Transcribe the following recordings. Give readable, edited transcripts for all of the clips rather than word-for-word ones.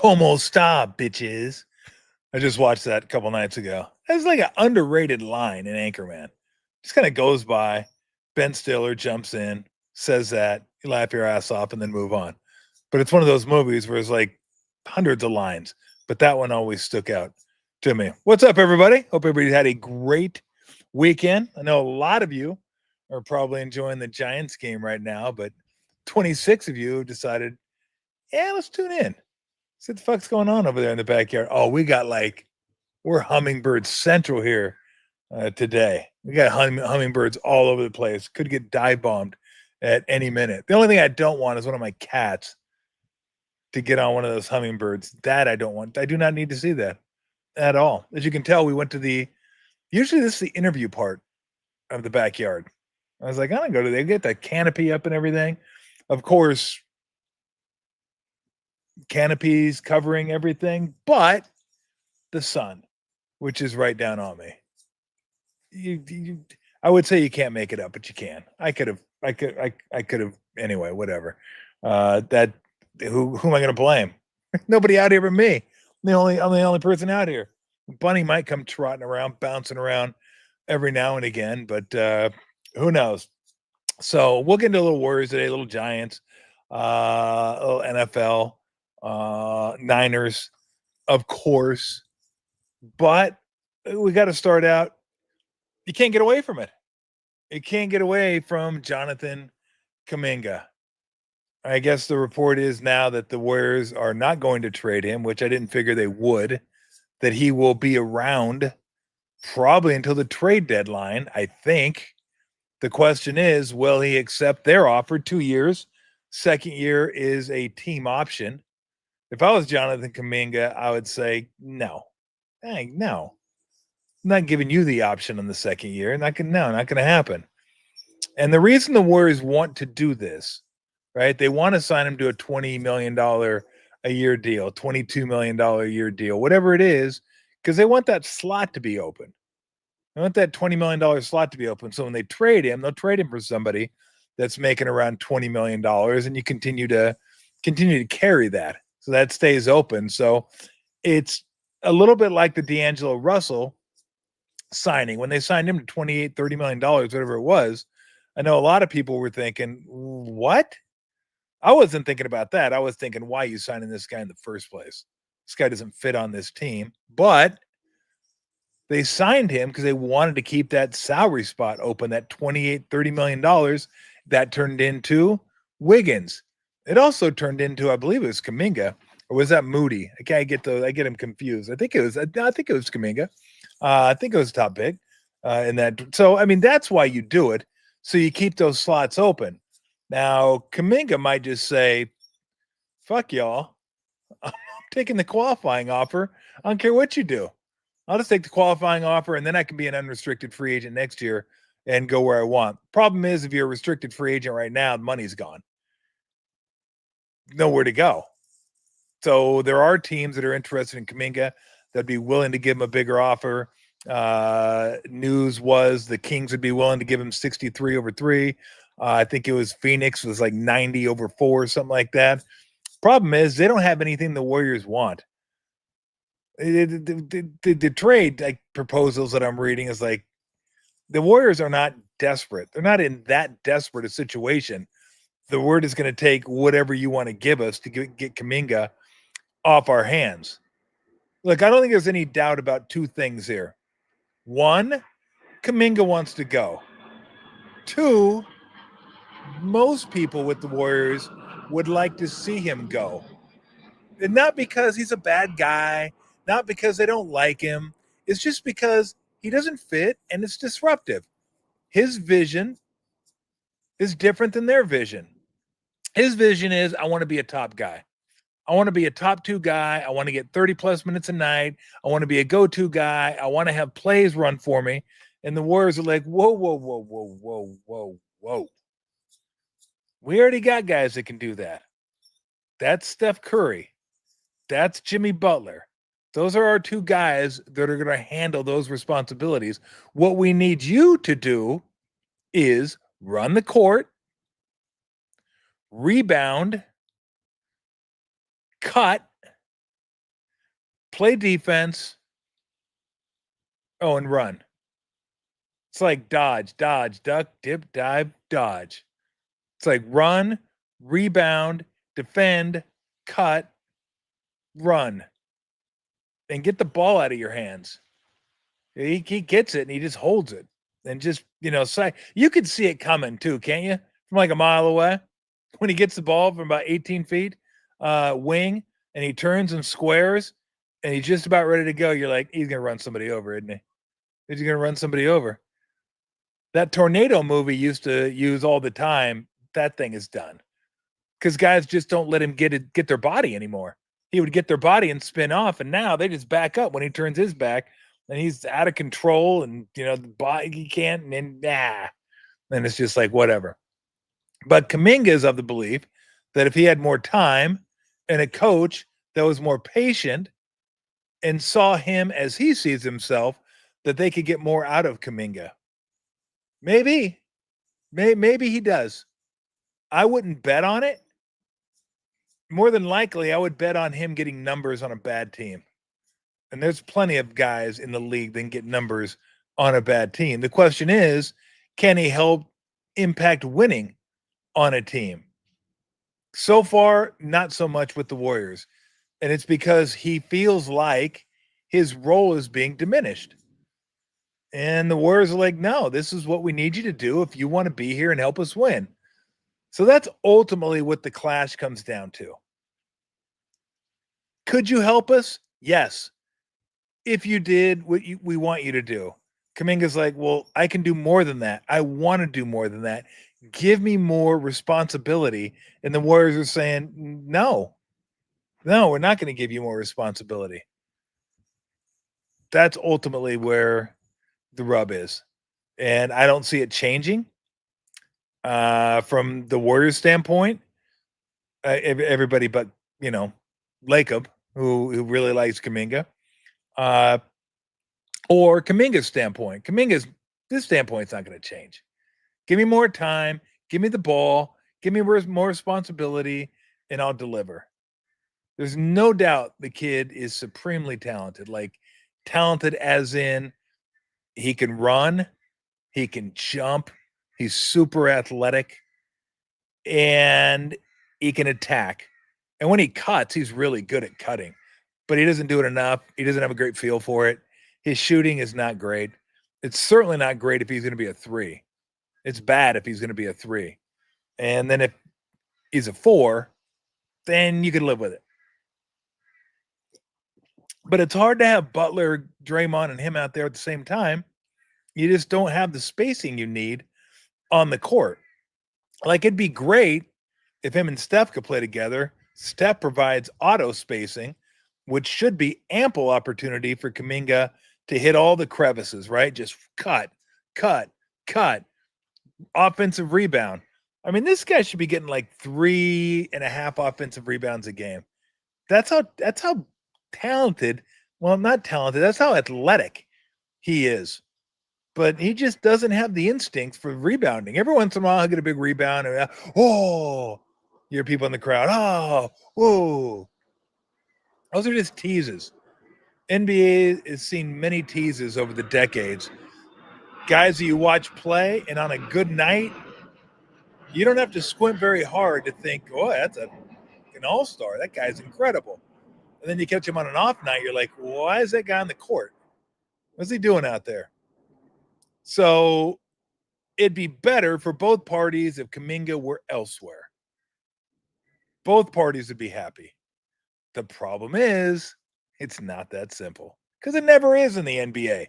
Como sta, bitches? I just watched that a couple nights ago. That's like an underrated line in Anchorman. Just kind of goes by. Ben Stiller jumps in, says that, you laugh your ass off, and then move on. But it's one of those movies where it's like hundreds of lines, but that one always stuck out to me. What's up, everybody? Hope everybody had a great weekend. I know a lot of you are probably enjoying the Giants game right now, but 26 of you decided, yeah, let's tune in. See what the fuck's going on over there in the backyard. Oh, we're hummingbird central here today. We got hummingbirds all over the place. Could get dive bombed at any minute. The only thing I don't want is one of my cats to get on one of those hummingbirds. That I don't want. I do not need to see that at all. As you can tell, we went to usually this is the interview part of the backyard. I was like, I don't go to they get the canopy up and everything. Of course, canopies covering everything, but the sun, which is right down on me. I would say you can't make it up, but you can. I could have. Anyway, whatever. That who am I going to blame? Nobody out here but me. I'm the only person out here. Bunny might come trotting around, bouncing around every now and again, but who knows? So we'll get into a little Warriors today, a little Giants, a little NFL, Niners, of course. But we got to start out. You can't get away from it. You can't get away from Jonathan Kuminga. I guess the report is now that the Warriors are not going to trade him, which I didn't figure they would, that he will be around probably until the trade deadline, I think. The question is, will he accept their offer? 2 years. Second year is a team option. If I was Jonathan Kuminga, I would say, no. No. I'm not giving you the option on the second year. Not going to happen. And the reason the Warriors want to do this, right? They want to sign him to a $20 million a year deal, $22 million a year deal, whatever it is, because they want that slot to be open. They want that $20 million slot to be open. So when they trade him, they'll trade him for somebody that's making around $20 million, and you continue to carry that. So that stays open. So it's a little bit like the D'Angelo Russell signing. When they signed him to $28, $30 million, whatever it was, I know a lot of people were thinking, what? I wasn't thinking about that. I was thinking, why are you signing this guy in the first place? This guy doesn't fit on this team. But they signed him because they wanted to keep that salary spot open, that $28, $30 million that turned into Wiggins. It also turned into, I believe it was Kuminga, or was that Moody? I get him confused. I think it was Kuminga. I think it was top pick in that. So, I mean, that's why you do it. So you keep those slots open. Now, Kuminga might just say, fuck y'all. I'm taking the qualifying offer. I don't care what you do. I'll just take the qualifying offer, and then I can be an unrestricted free agent next year and go where I want. Problem is, if you're a restricted free agent right now, the money's gone. Nowhere to go. So there are teams that are interested in Kuminga that'd be willing to give him a bigger offer. News was the Kings would be willing to give him 63 over 3. I think it was Phoenix was like 90 over 4, something like that. Problem is, they don't have anything the Warriors want. The trade like proposals that I'm reading is like the Warriors are not desperate. They're not in that desperate a situation. The word is going to take whatever you want to give us to get Kuminga off our hands. Look, I don't think there's any doubt about two things here. One, Kuminga wants to go. Two, most people with the Warriors would like to see him go. And not because he's a bad guy, not because they don't like him. It's just because he doesn't fit and it's disruptive. His vision is different than their vision. His vision is, I want to be a top guy. I want to be a top 2 guy. I want to get 30 plus minutes a night. I want to be a go-to guy. I want to have plays run for me. And the Warriors are like, whoa, whoa, whoa, whoa, whoa, whoa, whoa. We already got guys that can do that. That's Steph Curry. That's Jimmy Butler. Those are our 2 guys that are going to handle those responsibilities. What we need you to do is run the court, rebound, cut, play defense, and run. It's like dodge, duck, dip, dive, dodge. It's like run, rebound, defend, cut, run, and get the ball out of your hands. He gets it and he just holds it and just, you could see it coming too, can't you? From like a mile away when he gets the ball from about 18 feet, wing, and he turns and squares and he's just about ready to go. You're like, he's going to run somebody over, isn't he? He's going to run somebody over. That Tornado movie used to use all the time. That thing is done because guys just don't let him get their body anymore. He would get their body and spin off, and now they just back up when he turns his back, and he's out of control, and the body he can't, and and it's just like whatever. But Kuminga is of the belief that if he had more time and a coach that was more patient and saw him as he sees himself, that they could get more out of Kuminga. Maybe he does. I wouldn't bet on it. More than likely, I would bet on him getting numbers on a bad team. And there's plenty of guys in the league that can get numbers on a bad team. The question is, can he help impact winning on a team? So far, not so much with the Warriors. And it's because he feels like his role is being diminished. And the Warriors are like, no, this is what we need you to do if you want to be here and help us win. So that's ultimately what the clash comes down to. Could you help us? Yes. If you did what we want you to do. Kuminga's like, well, I can do more than that. I want to do more than that. Give me more responsibility. And the Warriors are saying, no, we're not going to give you more responsibility. That's ultimately where the rub is. And I don't see it changing from the Warriors standpoint. Everybody but, Lacob, who really likes Kuminga, or Kuminga's standpoint. This standpoint's not going to change. Give me more time. Give me the ball. Give me more responsibility, and I'll deliver. There's no doubt the kid is supremely talented. Like, talented as in he can run, he can jump, he's super athletic, and he can attack. And when he cuts, he's really good at cutting, but he doesn't do it enough. He doesn't have a great feel for it. His shooting is not great. It's certainly not great if he's going to be a 3. It's bad if he's going to be a 3. And then if he's a 4, then you can live with it. But it's hard to have Butler, Draymond, and him out there at the same time. You just don't have the spacing you need on the court. Like, it'd be great if him and Steph could play together. Steph provides auto spacing, which should be ample opportunity for Kuminga to hit all the crevices, right? Just cut. Offensive rebound. I mean, this guy should be getting like 3.5 offensive rebounds a game. That's how talented. Well, not talented. That's how athletic he is. But he just doesn't have the instinct for rebounding. Every once in a while, he'll get a big rebound. And, you hear people in the crowd. Oh, whoa. Those are just teases. NBA has seen many teases over the decades. Guys that you watch play, and on a good night, you don't have to squint very hard to think, oh, that's an all-star. That guy's incredible. And then you catch him on an off night, you're like, why is that guy on the court? What's he doing out there? So it'd be better for both parties if Kuminga were elsewhere. Both parties would be happy. The problem is, it's not that simple. Because it never is in the NBA.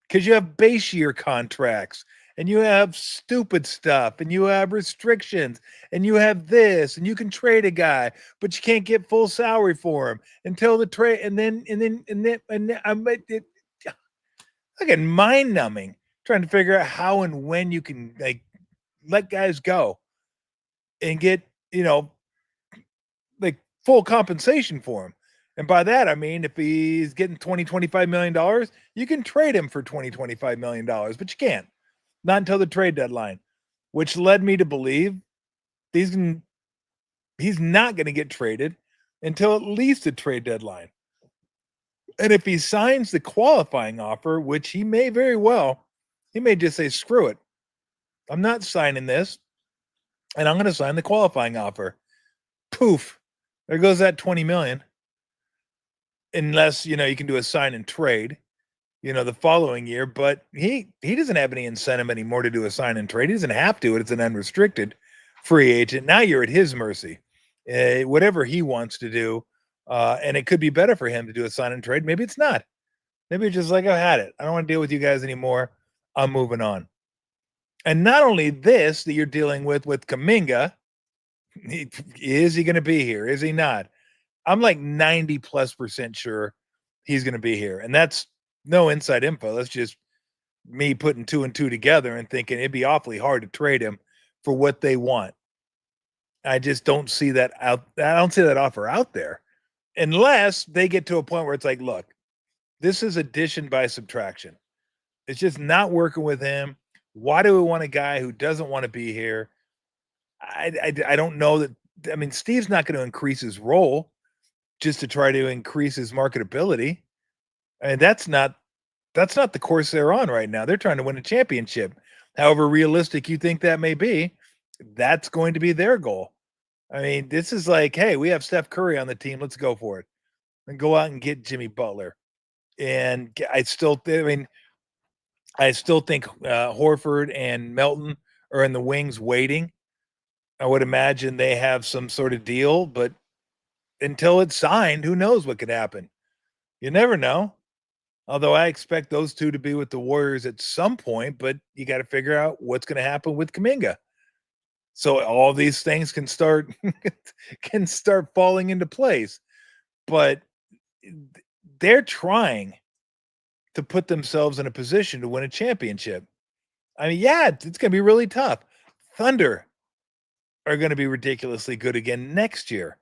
Because you have base year contracts, and you have stupid stuff, and you have restrictions, and you have this, and you can trade a guy, but you can't get full salary for him until the trade, and then I'm like mind numbing trying to figure out how and when you can like let guys go and get like full compensation for him. And by that, I mean, if he's getting $25 million, you can trade him for $25 million, but you can't. Not until the trade deadline, which led me to believe he's not going to get traded until at least the trade deadline. And if he signs the qualifying offer, which he may very well, he may just say, screw it. I'm not signing this, and I'm going to sign the qualifying offer. Poof. There goes that 20 million. Unless, you can do a sign and trade, the following year. But he doesn't have any incentive anymore to do a sign and trade. He doesn't have to. It's an unrestricted free agent. Now you're at his mercy. Whatever he wants to do. And it could be better for him to do a sign and trade. Maybe it's not. Maybe it's just like, I've had it. I don't want to deal with you guys anymore. I'm moving on. And not only this that you're dealing with Kuminga, is he going to be here? Is he not? I'm like 90+% sure he's going to be here. And that's no inside info. That's just me putting 2 and 2 together and thinking it'd be awfully hard to trade him for what they want. I just don't see that out. I don't see that offer out there unless they get to a point where it's like, look, this is addition by subtraction. It's just not working with him. Why do we want a guy who doesn't want to be here? I don't know that. I mean, Steve's not going to increase his role just to try to increase his marketability. I mean, that's not the course they're on right now. They're trying to win a championship. However realistic you think that may be, that's going to be their goal. I mean, this is like, hey, we have Steph Curry on the team. Let's go for it. And go out and get Jimmy Butler. And I still think Horford and Melton are in the wings waiting. I would imagine they have some sort of deal, but until it's signed, who knows what could happen? You never know. Although I expect those two to be with the Warriors at some point, but you got to figure out what's going to happen with Kuminga. So all these things can start falling into place. But they're trying to put themselves in a position to win a championship. I mean, yeah, it's going to be really tough. Thunder are going to be ridiculously good again next year.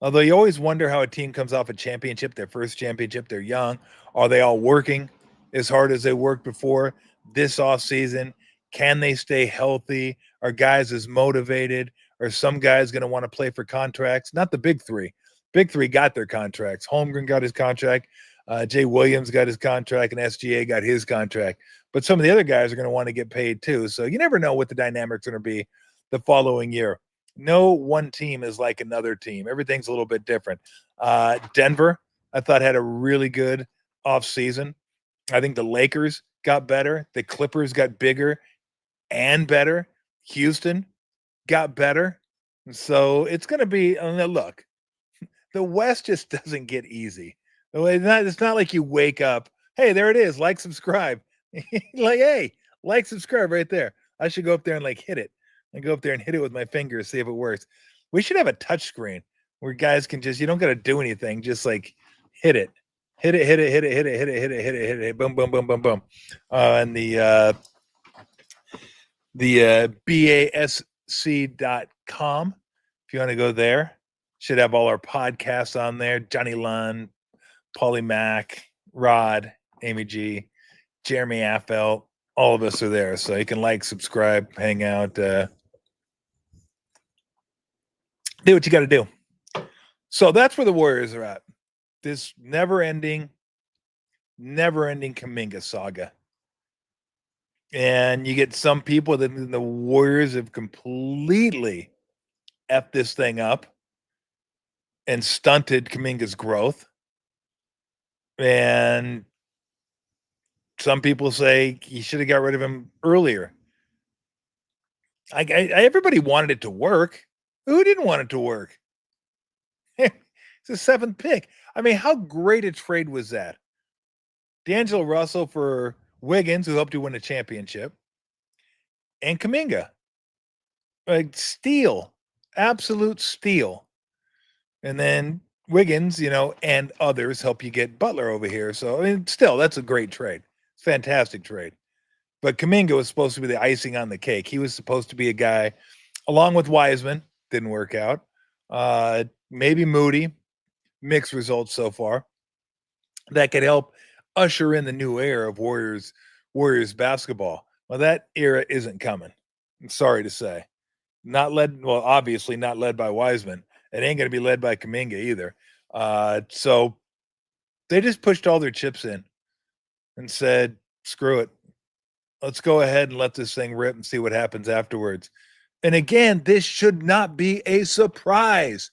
Although you always wonder how a team comes off a championship, their first championship, they're young. Are they all working as hard as they worked before this offseason? Can they stay healthy? Are guys as motivated? Are some guys going to want to play for contracts? Not the big three. Big three got their contracts. Holmgren got his contract. Jay Williams got his contract, and SGA got his contract. But some of the other guys are going to want to get paid too. So you never know what the dynamics are going to be the following year. No one team is like another team. Everything's a little bit different. Denver, I thought, had a really good offseason. I think the Lakers got better. The Clippers got bigger and better. Houston got better. So it's going to be, look, the West just doesn't get easy. It's not like you wake up, hey, there it is, like, subscribe. Like, hey, like, subscribe right there. I should go up there and hit it. And go up there and hit it with my fingers, see if it works. We should have a touch screen where guys can just, you don't got to do anything, just hit it. Hit it, boom, boom, boom, boom, boom. And the BASC.com, if you want to go there, should have all our podcasts on there. Johnny Lund, Paulie Mack, Rod, Amy G, Jeremy Affel, all of us are there. So you can subscribe, hang out, do what you got to do. So that's where the Warriors are at. This never-ending Kuminga saga. And you get some people that the Warriors have completely effed this thing up and stunted Kuminga's growth. And some people say he should have got rid of him earlier. Everybody wanted it to work. Who didn't want it to work? It's a 7th pick. I mean, how great a trade was that? D'Angelo Russell for Wiggins, who helped you win a championship, and Kuminga. Steal. Absolute steal. And then Wiggins, and others help you get Butler over here. So, I mean, still, that's a great trade. Fantastic trade. But Kuminga was supposed to be the icing on the cake. He was supposed to be a guy, along with Wiseman, didn't work out. Maybe Moody, mixed results so far, that could help usher in the new era of Warriors basketball. Well, that era isn't coming. I'm sorry to say. Obviously not led by Wiseman. It ain't going to be led by Kuminga either. So They just pushed all their chips in and said, screw it. Let's go ahead and let this thing rip and see what happens afterwards. And again, this should not be a surprise.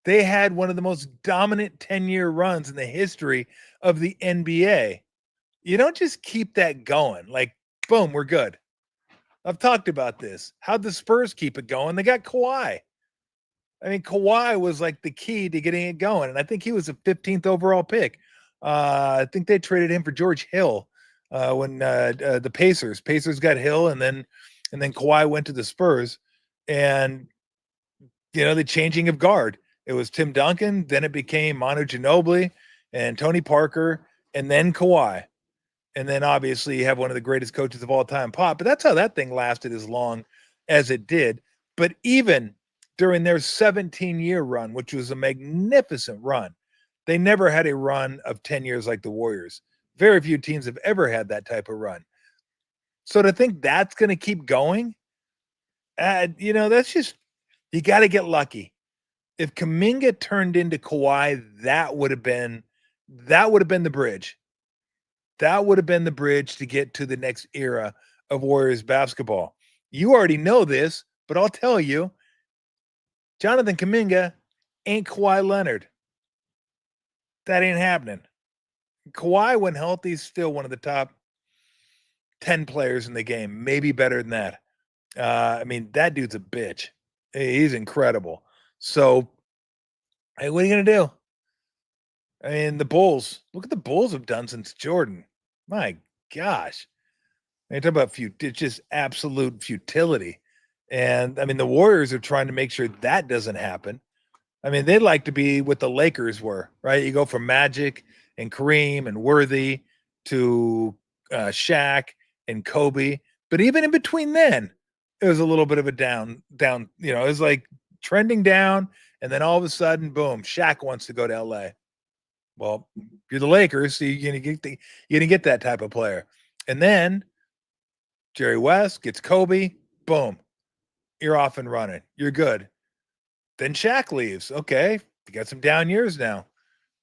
They had one of the most dominant 10-year runs in the history of the NBA. You don't just keep that going. Like, boom, we're good. I've talked about this. How'd the Spurs keep it going? They got Kawhi. I mean, Kawhi was like the key to getting it going. And I think he was a 15th overall pick. I think they traded him for George Hill when the Pacers got Hill, and then Kawhi went to the Spurs. And, you know, the changing of guard. It was Tim Duncan, then it became Manu Ginobili and Tony Parker, and then Kawhi. And then obviously you have one of the greatest coaches of all time, Pop. But that's how that thing lasted as long as it did. But even during their 17-year run, which was a magnificent run, they never had a run of 10 years like the Warriors. Very few teams have ever had that type of run. So to think that's going to keep going, you know, that's just, you got to get lucky. If Kuminga turned into Kawhi, that would have been the bridge. That would have been the bridge to get to the next era of Warriors basketball. You already know this, but I'll tell you, Jonathan Kuminga ain't Kawhi Leonard. That ain't happening. Kawhi, when healthy, is still one of the top 10 players in the game, maybe better than that. I mean, that dude's a bitch. He's incredible. So, hey, what are you going to do? I mean, the Bulls, look at the Bulls have done since Jordan. My gosh. They talk about it's just absolute futility. And I mean, the Warriors are trying to make sure that doesn't happen. I mean, they'd like to be what the Lakers were, right? You go from Magic and Kareem and Worthy to Shaq and Kobe. But even in between then, it was a little bit of a down, you know, it was like trending down. And then all of a sudden, boom, Shaq wants to go to LA. Well, you're the Lakers, so you're gonna get that type of player. And then Jerry West gets Kobe, boom, you're off and running. You're good. Then Shaq leaves. Okay, you got some down years now.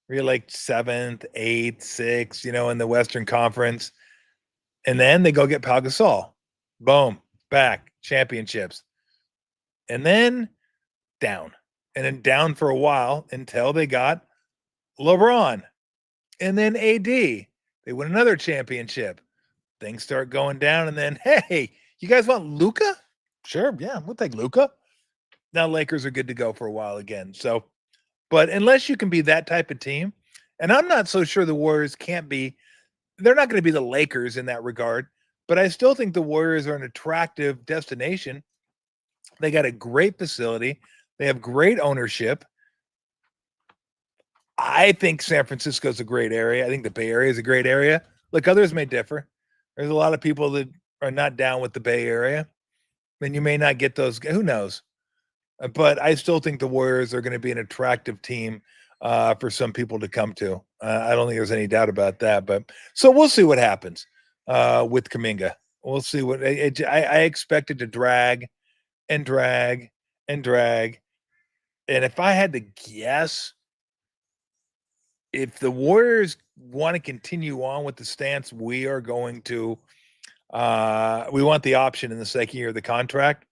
You're like 7th, 8th, 6th, you know, in the Western Conference. And then they go get Pau Gasol. Boom, back, championships. And then down. And then down for a while until they got LeBron. And then AD. They win another championship. Things start going down. And then, hey, you guys want Luka? Sure, yeah, we'll take Luka. Now Lakers are good to go for a while again. So, but unless you can be that type of team, and I'm not so sure the Warriors can't be, they're not going to be the Lakers in that regard, but I still think the Warriors are an attractive destination. They got a great facility. They have great ownership. I think San Francisco is a great area. I think the Bay Area is a great area. Look, others may differ. There's a lot of people that are not down with the Bay Area. And you may not get those. Who knows? But I still think the Warriors are going to be an attractive team for some people to come to. I don't think there's any doubt about that. But so we'll see what happens with Kuminga. We'll see what I expect it to drag and drag and drag. And if I had to guess, if the Warriors want to continue on with the stance, we are going to, we want the option in the second year of the contract.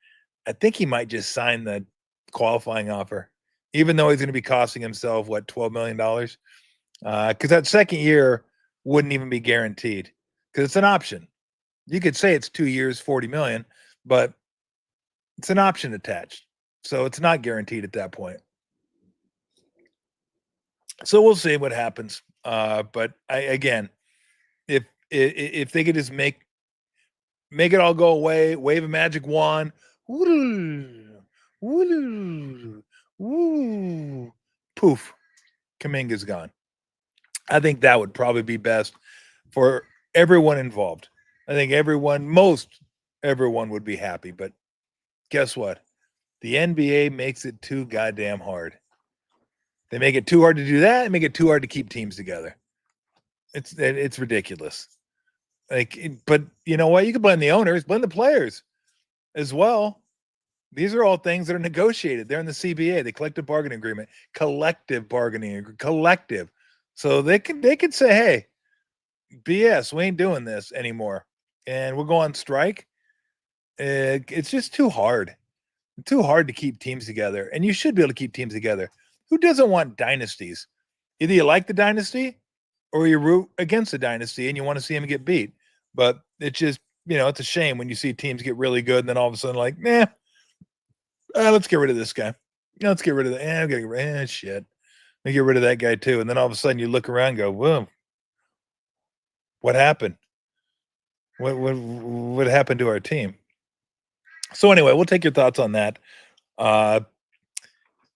I think he might just sign the qualifying offer, even though he's going to be costing himself, what, $12 million? Because that second year wouldn't even be guaranteed because it's an option. You could say it's 2 years, 40 million, but it's an option attached. So it's not guaranteed at that point. So we'll see what happens. But again, if they could just make it all go away, wave a magic wand, poof, Kuminga's gone. I think that would probably be best for everyone involved. I think most everyone would be happy. But guess what? The NBA makes it too goddamn hard. They make it too hard to do that and make it too hard to keep teams together. It's ridiculous. But you know what? You can blame the owners, blame the players as well. These are all things that are negotiated. They're in the CBA, the collective bargaining agreement, collective. So they could say, hey, BS, we ain't doing this anymore. And we'll go on strike. It's just too hard. Too hard to keep teams together. And you should be able to keep teams together. Who doesn't want dynasties? Either you like the dynasty or you root against the dynasty and you want to see them get beat. But it's just, it's a shame when you see teams get really good and then all of a sudden, like, let's get rid of this guy. Let's get rid of that. I'm gonna get rid of shit. Let me get rid of that guy too. And then all of a sudden you look around and go, whoa, what happened? What happened to our team? So anyway, we'll take your thoughts on that.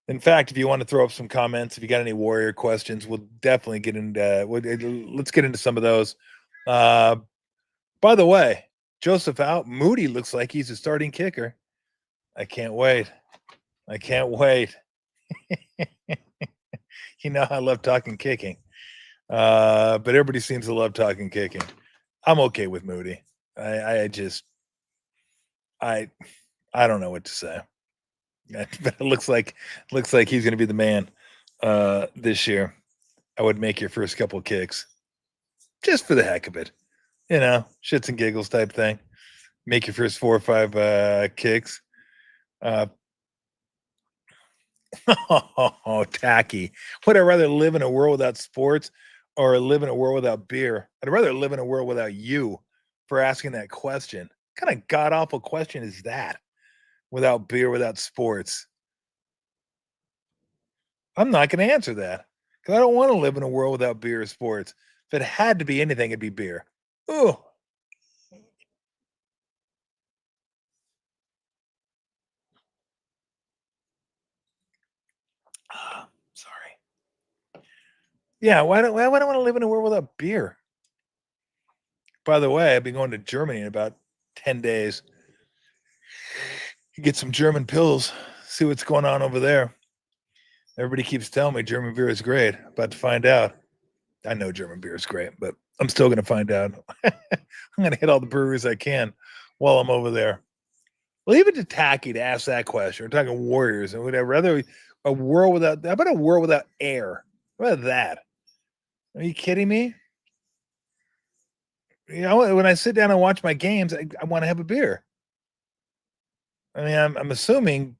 In fact, if you want to throw up some comments, if you got any Warrior questions, we'll definitely get into. Let's get into some of those. By the way, Joseph out. Moody looks like he's a starting kicker. I can't wait. I love talking kicking, but everybody seems to love talking kicking. I'm okay with Moody. I don't know what to say. But it looks like he's going to be the man this year. I would make your first couple kicks just for the heck of it, shits and giggles type thing. Make your first 4 or 5 kicks. Tacky. Would I rather live in a world without sports or live in a world without beer? I'd rather live in a world without you for asking that question. What kind of god awful question is that? Without beer, without sports. I'm not going to answer that because I don't want to live in a world without beer or sports. If it had to be anything, it'd be beer. Oh, sorry. Yeah, why don't I want to live in a world without beer? By the way, I'll be going to Germany in about 10 days. Get some German pills, see what's going on over there. Everybody keeps telling me German beer is great. About to find out. I know German beer is great, but I'm still going to find out. I'm going to hit all the breweries I can while I'm over there. Leave it to Tacky to ask that question. We're talking Warriors, and would I rather a world without? How about a world without air? How about that? Are you kidding me? When I sit down and watch my games, I want to have a beer. I mean, I'm assuming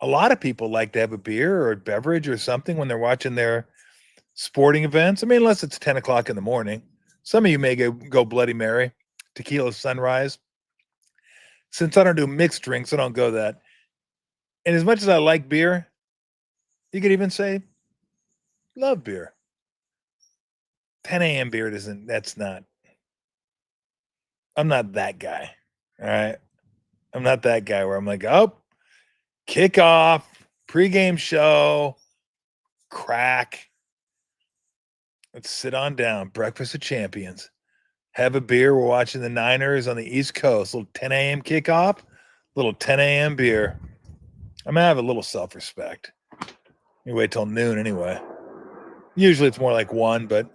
a lot of people like to have a beer or a beverage or something when they're watching their sporting events. I mean, unless it's 10 o'clock in the morning. Some of you may go Bloody Mary, tequila sunrise. Since I don't do mixed drinks, I don't go that. And as much as I like beer, you could even say love beer. 10 a.m. beer I'm not that guy. All right. I'm not that guy where I'm like, oh, kickoff, pregame show, crack. Let's sit on down. Breakfast of champions. Have a beer. We're watching the Niners on the East Coast. Little 10 a.m. kickoff, little 10 a.m. beer. I'm going to have a little self-respect. You wait till noon anyway. Usually it's more like 1, but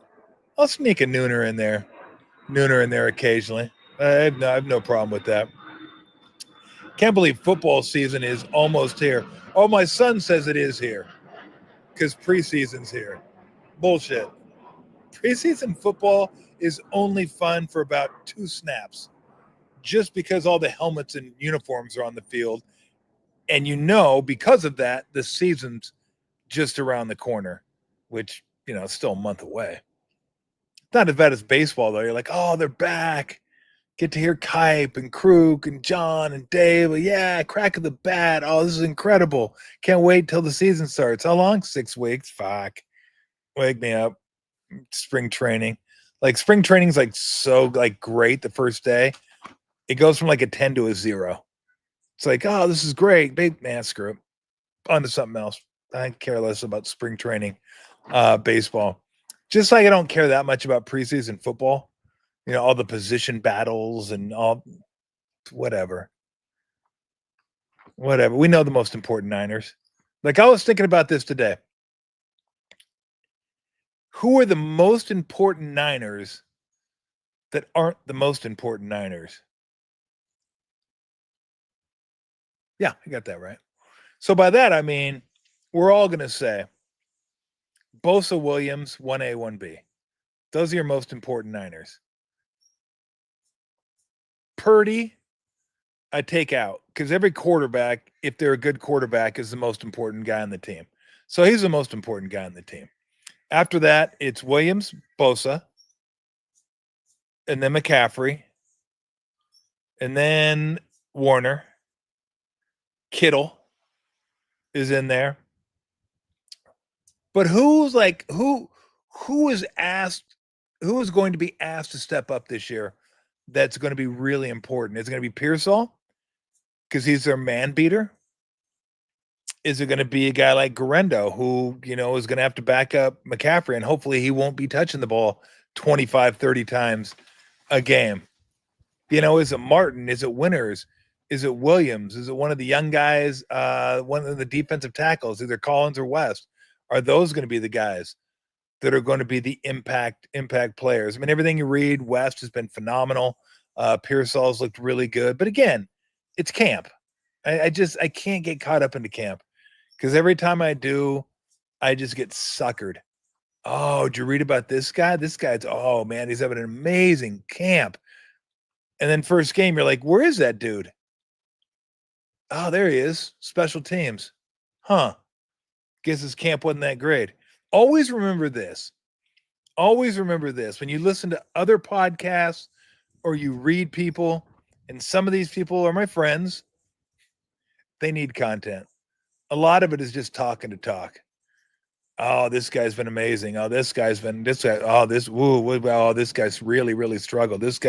I'll sneak a nooner in there occasionally. I have no problem with that. Can't believe football season is almost here. Oh, my son says it is here because preseason's here. Bullshit. Preseason football is only fun for about 2 snaps just because all the helmets and uniforms are on the field. And because of that, the season's just around the corner, which, is still a month away. It's not as bad as baseball, though. You're like, oh, they're back. Get to hear Kipe and Kruk and John and Dave. Yeah, crack of the bat. Oh, this is incredible. Can't wait till the season starts. How long? 6 weeks. Fuck. Wake me up. Spring training. Like spring training's so great the first day. It goes from a 10 to a 0. It's like, oh, this is great. Man, screw it. On to something else. I care less about spring training, baseball. Just like I don't care that much about preseason football. All the position battles and all, whatever. We know the most important Niners. I was thinking about this today. Who are the most important Niners that aren't the most important Niners? Yeah, I got that right. So by that, I mean, we're all going to say Bosa, Williams, 1A, 1B. Those are your most important Niners. Purdy, I take out because every quarterback, if they're a good quarterback, is the most important guy on the team. So he's the most important guy on the team. After that, it's Williams, Bosa, and then McCaffrey, and then Warner. Kittle is in there. But who is going to be asked to step up this year that's going to be really important? Is it going to be Pearsall because he's their man beater? Is it going to be a guy like Garendo who, is going to have to back up McCaffrey, and hopefully he won't be touching the ball 25, 30 times a game? Is it Martin? Is it Winters? Is it Williams? Is it one of the young guys, one of the defensive tackles, either Collins or West? Are those going to be the guys that are going to be the impact players? I mean, everything you read, West has been phenomenal. Pearsall's looked really good. But again, it's camp. I can't get caught up into camp because every time I do, I just get suckered. Oh, did you read about this guy? This guy's, oh, man, he's having an amazing camp. And then first game, you're like, where is that dude? Oh, there he is. Special teams. Huh. Guess his camp wasn't that great. Always remember this. When you listen to other podcasts or you read people, and some of these people are my friends, they need content. A lot of it is just talking to talk. Oh, this guy's been amazing. Oh, this guy's really, really struggled. It's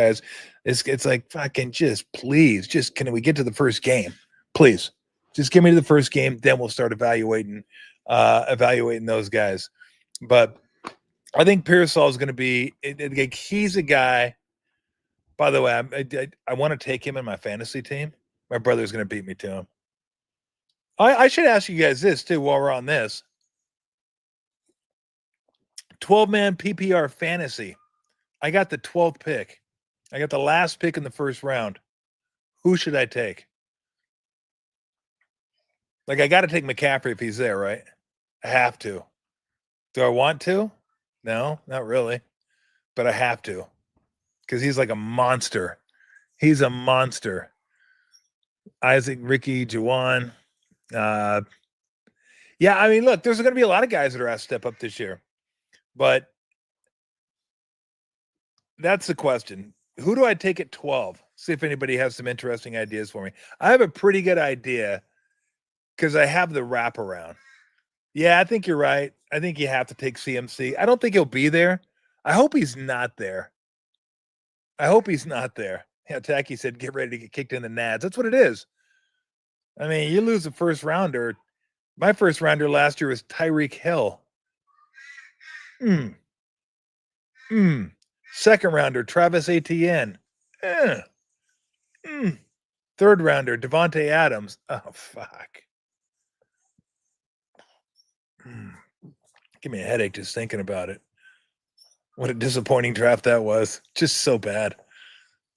like, fucking please, can we get to the first game? Please, just get me to the first game. Then we'll start evaluating those guys. But I think Pearsall is going to be, he's a guy, by the way, I want to take him in my fantasy team. My brother's going to beat me to him. I should ask you guys this too while we're on this. 12-man PPR fantasy. I got the 12th pick. I got the last pick in the first round. Who should I take? Like, I got to take McCaffrey if he's there, right? I have to. Do I want to? No, not really. But I have to. Because he's like a monster. He's a monster. Isaac, Ricky, Juwan. Yeah, I mean, look, there's going to be a lot of guys that are asked to step up this year. But that's the question. Who do I take at 12? See if anybody has some interesting ideas for me. I have a pretty good idea because I have the wraparound. Yeah, I think you're right. I think you have to take CMC. I don't think he'll be there. I hope he's not there. Yeah, Tacky said, get ready to get kicked in the nads. That's what it is. I mean, you lose a first rounder. My first rounder last year was Tyreek Hill. Second rounder, Travis Etienne. Third rounder, Devontae Adams. Oh, fuck. Give me a headache just thinking about it. What a disappointing draft that was. Just so bad.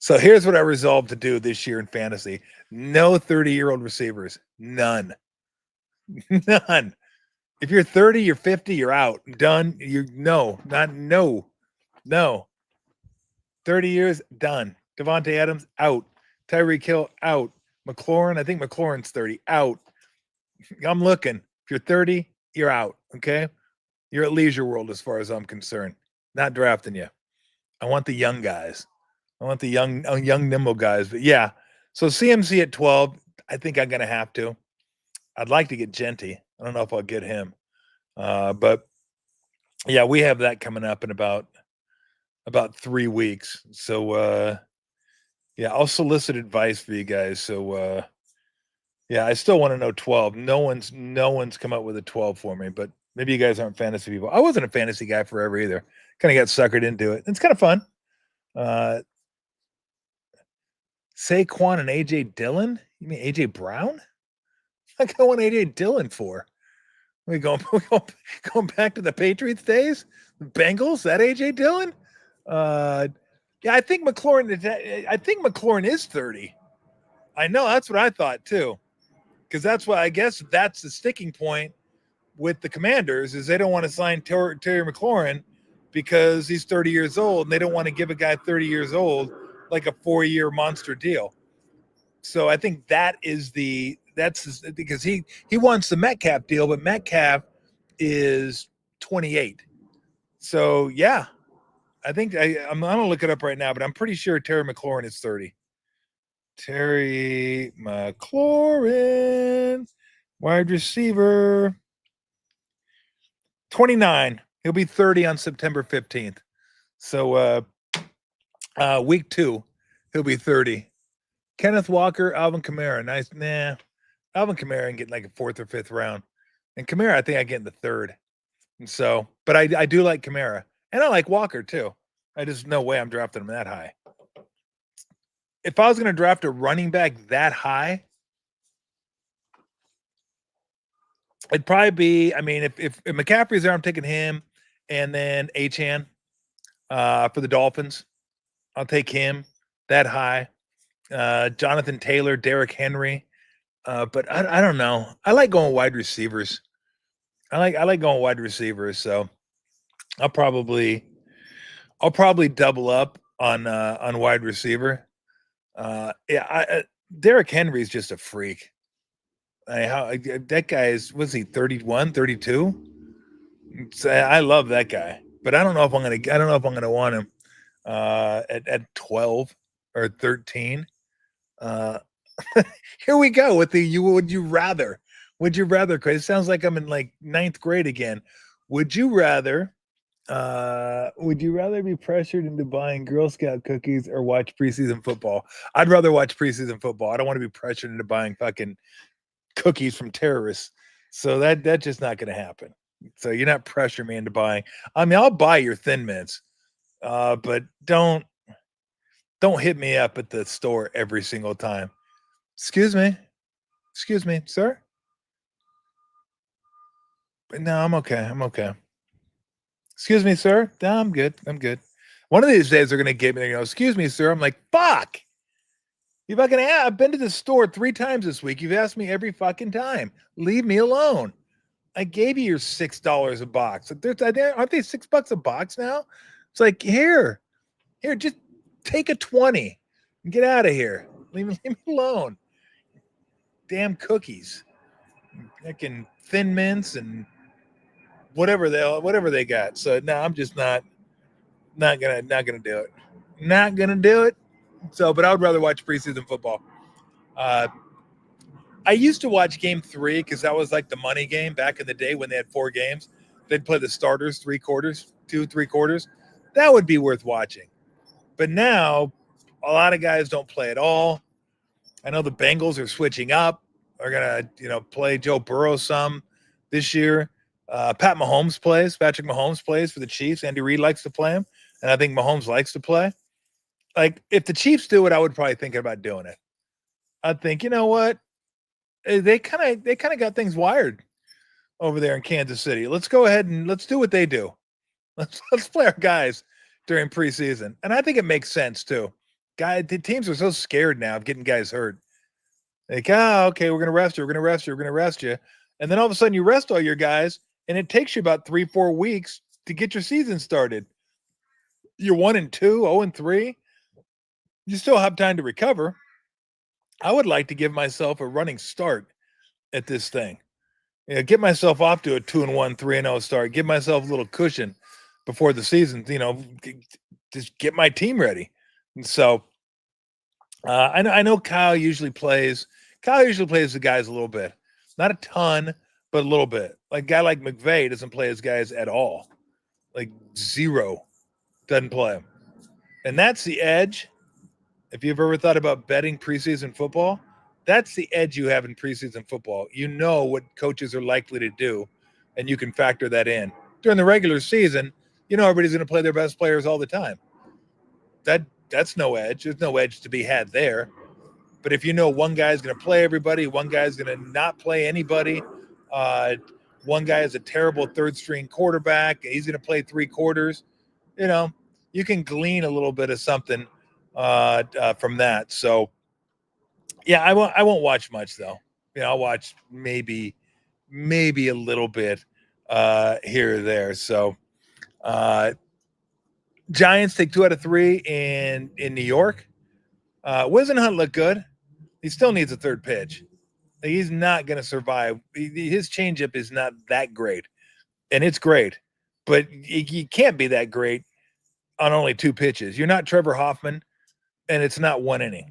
So here's what I resolved to do this year in fantasy. No 30-year-old receivers. None. None. If you're 30, you're 50, you're out. Done. No. 30 years, done. Devontae Adams, out. Tyreek Hill, out. McLaurin, I think McLaurin's 30, out. I'm looking. If you're 30, you're out, okay? You're at Leisure World as far as I'm concerned. Not drafting you. I want the young guys. I want the young nimble guys. But yeah, so CMC at 12, I think I'm going to have to. I'd like to get Genty. I don't know if I'll get him. But yeah, we have that coming up in about 3 weeks. So yeah, I'll solicit advice for you guys. So yeah, I still want to know 12. No one's come up with a 12 for me, but maybe you guys aren't fantasy people. I wasn't a fantasy guy forever either. Kind of got suckered into it. It's kind of fun. Saquon and AJ Dillon? You mean AJ Brown? Like I want AJ Dillon for? We going back to the Patriots days? The Bengals? That AJ Dillon? Yeah, I think McLaurin is 30. I know, that's what I thought too. Because that's what I guess that's the sticking point with the Commanders is they don't want to sign Terry McLaurin because he's 30 years old, and they don't want to give a guy 30 years old like a 4-year monster deal. So I think that's because he wants the Metcalf deal, but Metcalf is 28. So yeah, I think I'm gonna look it up right now, but I'm pretty sure Terry McLaurin is 30. Terry McLaurin, wide receiver, 29. He'll be 30 on September 15th. So week 2, he'll be 30. Kenneth Walker, Alvin Kamara. Nice. Nah. Alvin Kamara and getting like a 4th or 5th round. And Kamara, I think I get in the 3rd. And so, but I do like Kamara. And I like Walker too. I just no way I'm drafting him that high. If I was going to draft a running back that high, it'd probably be, I mean, if McCaffrey's there, I'm taking him, and then Achane for the Dolphins. I'll take him that high. Jonathan Taylor, Derrick Henry. But I don't know. I like going wide receivers. I like going wide receivers. So I'll probably double up on wide receiver. Derrick Henry is just a freak. That guy was he 31, 32? So I love that guy, but I don't know if I'm gonna want him at 12 or 13. Here we go with the would you rather, Chris? It sounds like I'm in like 9th grade again. Would you rather be pressured into buying Girl Scout cookies or watch preseason football? I'd rather watch preseason football. I don't want to be pressured into buying fucking cookies from terrorists. So that's just not going to happen. So you're not pressuring me into buying. I mean, I'll buy your Thin Mints, but don't hit me up at the store every single time. Excuse me, sir. No, I'm okay. Excuse me, sir. No, I'm good. One of these days they're gonna get me. Excuse me, sir. I'm like, fuck. I've been to the store 3 times this week. You've asked me every fucking time. Leave me alone. I gave you your $6 a box. Aren't they $6 a box now? It's like, here, just take a 20 and get out of here. Leave me alone. Damn cookies. Fucking Thin Mints and whatever they got. So no, I'm just not gonna do it. Not gonna do it. So, but I would rather watch preseason football. I used to watch game 3 because that was like the money game back in the day when they had 4 games. They'd play the starters 3 quarters. That would be worth watching. But now, a lot of guys don't play at all. I know the Bengals are switching up. They're gonna, play Joe Burrow some this year. Patrick Mahomes plays for the Chiefs. Andy Reid likes to play him, and I think Mahomes likes to play. Like, if the Chiefs do it, I would probably think about doing it. I'd think, you know what? They kind of got things wired over there in Kansas City. Let's go ahead and let's do what they do. Let's play our guys during preseason, and I think it makes sense too. The teams are so scared now of getting guys hurt. Like, okay, we're gonna rest you, and then all of a sudden you rest all your guys, and it takes you about 3-4 weeks to get your season started. You're 1-2, 0-3. You still have time to recover. I would like to give myself a running start at this thing. Get myself off to a 2-1, 3-0 start. Give myself a little cushion before the season. Just get my team ready. And so I know Kyle usually plays the guys a little bit, not a ton, but a little bit. Like a guy like McVay doesn't play his guys at all, like 0, doesn't play them, and that's the edge. If you've ever thought about betting preseason football, that's the edge you have in preseason football. You know what coaches are likely to do, and you can factor that in. During the regular season, everybody's going to play their best players all the time. That's no edge. There's no edge to be had there. But if you know one guy's going to play everybody, one guy's going to not play anybody, one guy is a terrible third-string quarterback, and he's going to play 3 quarters, you can glean a little bit of something from that. So, yeah, I won't watch much though. I'll watch maybe a little bit here or there. So Giants take 2 out of 3 in New York. Wisenhunt looked good. He still needs a third pitch. He's not going to survive. His changeup is not that great, and it's great, but you can't be that great on only 2 pitches. You're not Trevor Hoffman, and it's not 1 inning.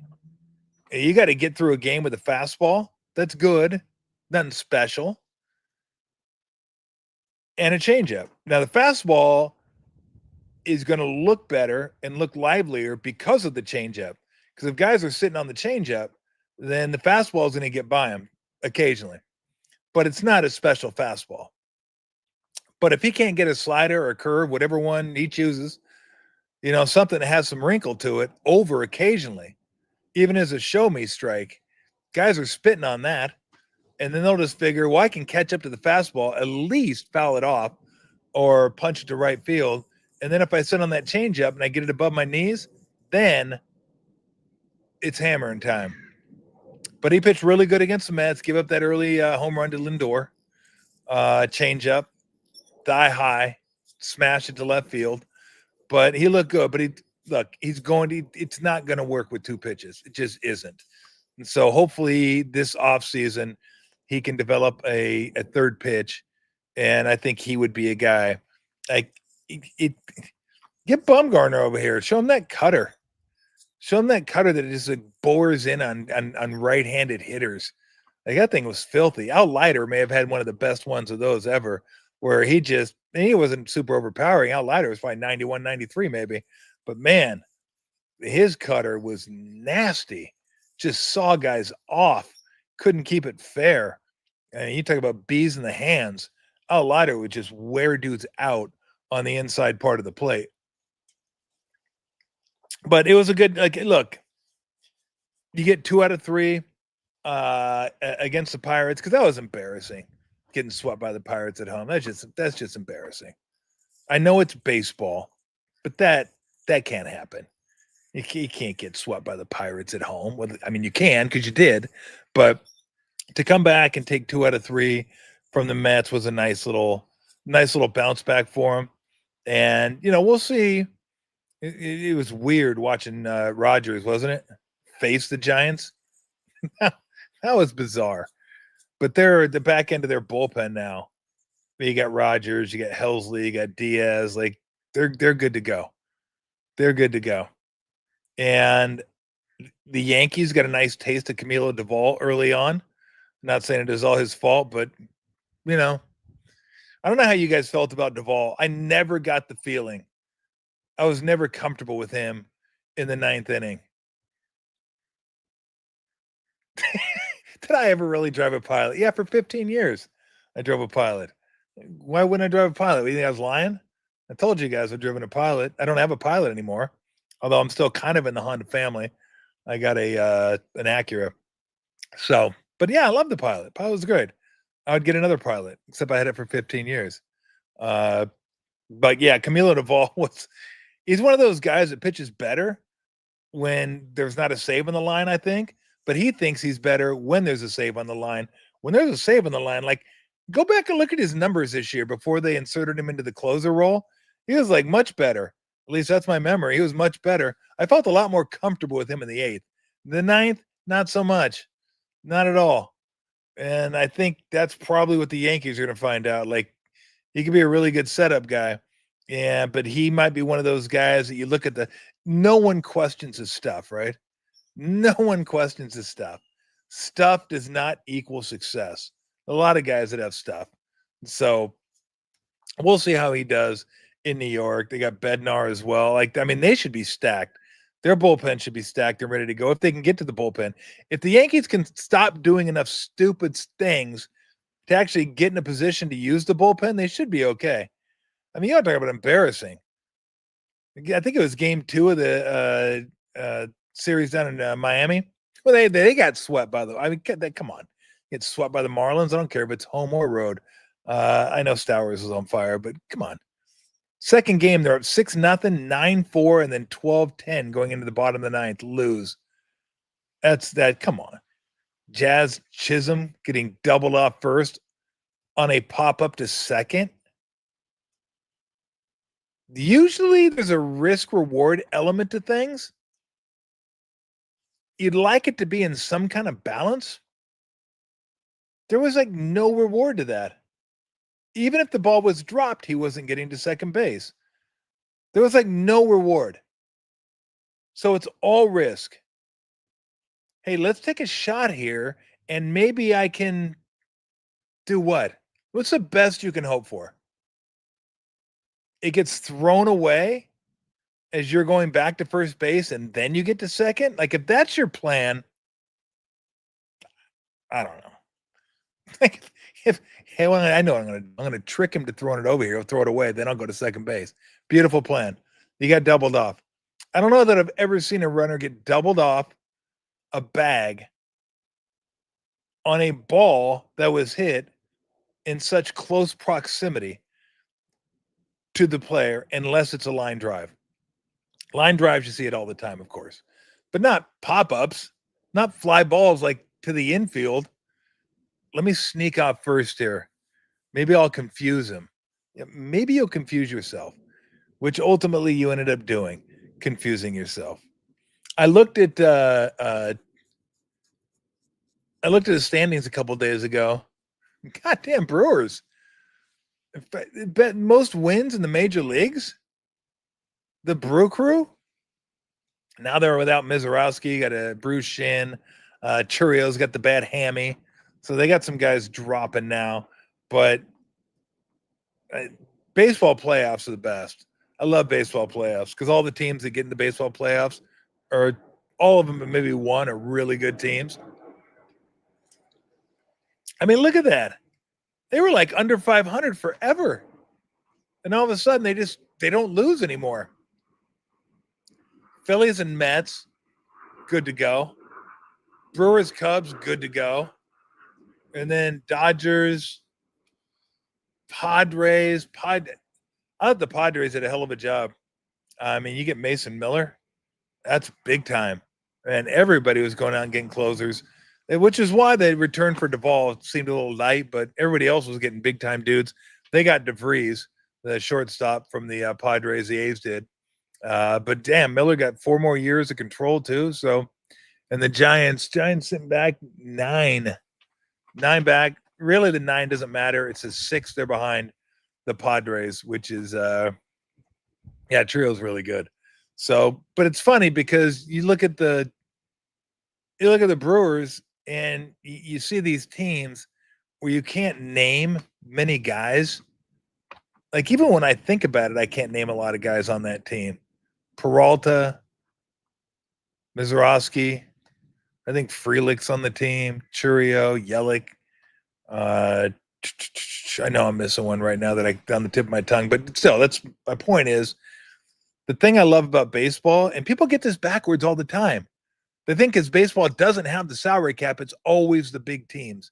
You got to get through a game with a fastball. That's good. Nothing special. And a changeup. Now, the fastball is going to look better and look livelier because of the changeup. Because if guys are sitting on the changeup, then the fastball is going to get by him occasionally. But it's not a special fastball. But if he can't get a slider or a curve, whatever one he chooses, something that has some wrinkle to it over occasionally, even as a show me strike, guys are spitting on that. And then they'll just figure, well, I can catch up to the fastball, at least foul it off or punch it to right field. And then if I sit on that changeup and I get it above my knees, then it's hammering time. But he pitched really good against the Mets, give up that early home run to Lindor, changeup, thigh high, smash it to left field. But he looked good. But it's not going to work with 2 pitches. It just isn't. And so hopefully this offseason he can develop a third pitch. And I think he would be a guy. Get Bumgarner over here. Show him that cutter. Show him that cutter that just bores in on right-handed hitters. Like, that thing was filthy. Al Leiter may have had one of the best ones of those ever, where he wasn't super overpowering. Al Leiter was probably 91, 93 maybe. But, man, his cutter was nasty. Just saw guys off. Couldn't keep it fair. And you talk about bees in the hands. Al Leiter would just wear dudes out on the inside part of the plate. But it was a good, look, you get 2 out of 3 against the Pirates, because that was embarrassing, getting swept by the Pirates at home. That's just embarrassing. I know it's baseball, but that can't happen. You can't get swept by the Pirates at home. Well, I mean, you can because you did, but to come back and take 2 out of 3 from the Mets was a nice little bounce back for him. And, we'll see. It was weird watching Rodgers, wasn't it? Face the Giants. That was bizarre. But they're at the back end of their bullpen now. You got Rodgers, you got Helsley, you got Diaz. Like, they're good to go. They're good to go. And the Yankees got a nice taste of Camilo Duvall early on. Not saying it is all his fault, but I don't know how you guys felt about Duvall. I never got the feeling. I was never comfortable with him in the 9th inning. Did I ever really drive a Pilot? Yeah, for 15 years, I drove a Pilot. Why wouldn't I drive a Pilot? You think I was lying? I told you guys I've driven a Pilot. I don't have a Pilot anymore, although I'm still kind of in the Honda family. I got an Acura. So, but yeah, I love the Pilot. Pilot was great. I would get another Pilot, except I had it for 15 years. But yeah, Camilo Duvall he's one of those guys that pitches better when there's not a save on the line, I think. But he thinks he's better when there's a save on the line. When there's a save on the line, like, go back and look at his numbers this year before they inserted him into the closer role. He was like much better. At least that's my memory. He was much better. I felt a lot more comfortable with him in the 8th. The 9th, not so much. Not at all. And I think that's probably what the Yankees are going to find out. Like, he could be a really good setup guy. Yeah, but he might be one of those guys that you look at no one questions his stuff, right? No one questions his stuff. Stuff does not equal success. A lot of guys that have stuff. So we'll see how he does in New York. They got Bednar as well. They should be stacked. Their bullpen should be stacked and ready to go if they can get to the bullpen. If the Yankees can stop doing enough stupid things to actually get in a position to use the bullpen, they should be okay. I mean, you got to talk about embarrassing. I think it was game 2 of the series down in Miami. Well, they got swept by come on. Get swept by the Marlins. I don't care if it's home or road. I know Stowers was on fire, but come on. Second game, they're up 6-0, 9-4, and then 12-10 going into the bottom of the 9th. Lose. Come on. Jazz Chisholm getting doubled off first on a pop-up to second, usually there's a risk-reward element to things. You'd like it to be in some kind of balance. There was like no reward to that. Even if the ball was dropped, he wasn't getting to second base. There was like no reward. So it's all risk. Hey, let's take a shot here and maybe I can do what? What's the best you can hope for? It gets thrown away as you're going back to first base and then you get to second? Like if that's your plan, I don't know. Hey, well, I know I'm gonna trick him to throwing it over here. He'll throw it away, then I'll go to second base. Beautiful plan. You got doubled off. I don't know that I've ever seen a runner get doubled off a bag on a ball that was hit in such close proximity to the player, unless it's a line drive. Line drives, you see it all the time, of course, but not pop-ups, not fly balls like to the infield. Let me sneak off first here. Maybe I'll confuse him. Yeah, maybe you'll confuse yourself, which ultimately you ended up doing, confusing yourself. I looked at the standings a couple days ago. Goddamn Brewers. Bet most wins in the major leagues. The Brew Crew. Now they're without Mizorowski. Got a bruised shin. Churio's got the bad hammy. So they got some guys dropping now. But baseball playoffs are the best. I love baseball playoffs because all the teams that get in the baseball playoffs are all of them, but maybe one, are really good teams. I mean, look at that. They were like under 500 forever. And all of a sudden they don't lose anymore. Phillies and Mets, good to go. Brewers, Cubs, good to go. And then Dodgers, Padres. I thought the Padres did a hell of a job. I mean, you get Mason Miller. That's big time. And everybody was going out and getting closers, which is why they returned for Duvall. It seemed a little light, but everybody else was getting big time dudes. They got DeVries, the shortstop from the Padres, the A's did. But damn, Miller got 4 more years of control too. So, and the Giants sitting back 9 back. Really, the 9 doesn't matter. It's a 6 they're behind the Padres, which is Trio's really good. So, but it's funny because you look at the Brewers and you see these teams where you can't name many guys. Like even when I think about it, I can't name a lot of guys on that team. Peralta, Mizorowski, I think Frelick's on the team, Churio, Yelich. I know I'm missing one right now that I on the tip of my tongue, but still, that's my point is the thing I love about baseball, and people get this backwards all the time. They think because baseball doesn't have the salary cap, it's always the big teams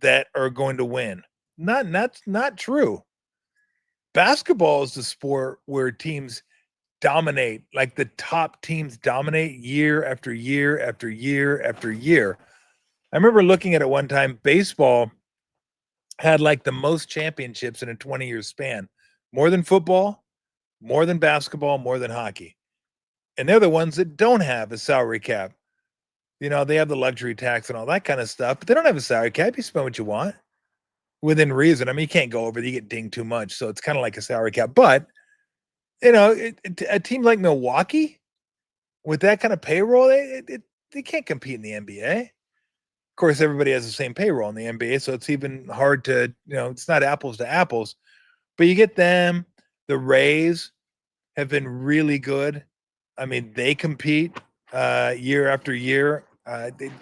that are going to win. That's not true. Basketball is the sport where teams dominate, like the top teams dominate year after year after year after year. I remember looking at it one time. Baseball had like the most championships in a 20-year span, more than football, more than basketball, more than hockey. And they're the ones that don't have a salary cap. You know, they have the luxury tax and all that kind of stuff, but they don't have a salary cap. You spend what you want within reason. I mean, you can't go over, you get dinged too much. So it's kind of like a salary cap. But, you know, a team like Milwaukee with that kind of payroll, they can't compete in the NBA. Of course, everybody has the same payroll in the NBA, so it's even hard to, it's not apples to apples. But you get them. The Rays have been really good. I mean, they compete year after year.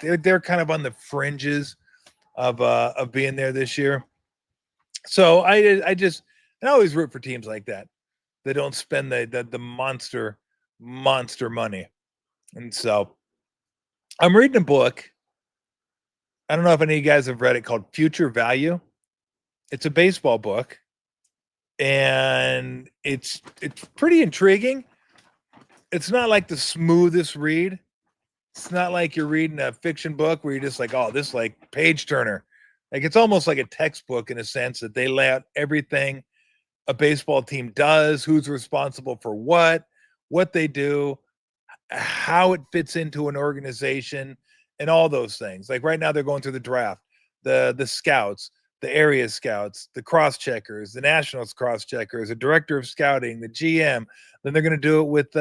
They're kind of on the fringes of being there this year. So I always root for teams like that. They don't spend the monster money. And so I'm reading a book. I don't know if any of you guys have read it, called Future Value. It's a baseball book, and it's pretty intriguing. It's not like the smoothest read. It's not like you're reading a fiction book where you're just like, oh, this like page turner. Like it's almost like a textbook in a sense that they lay out everything a baseball team does, who's responsible for what they do, how it fits into an organization, and all those things. Like right now, they're going through the draft, the scouts, the area scouts, the cross checkers, the nationals cross checkers, the director of scouting, the GM. Then they're going to do it with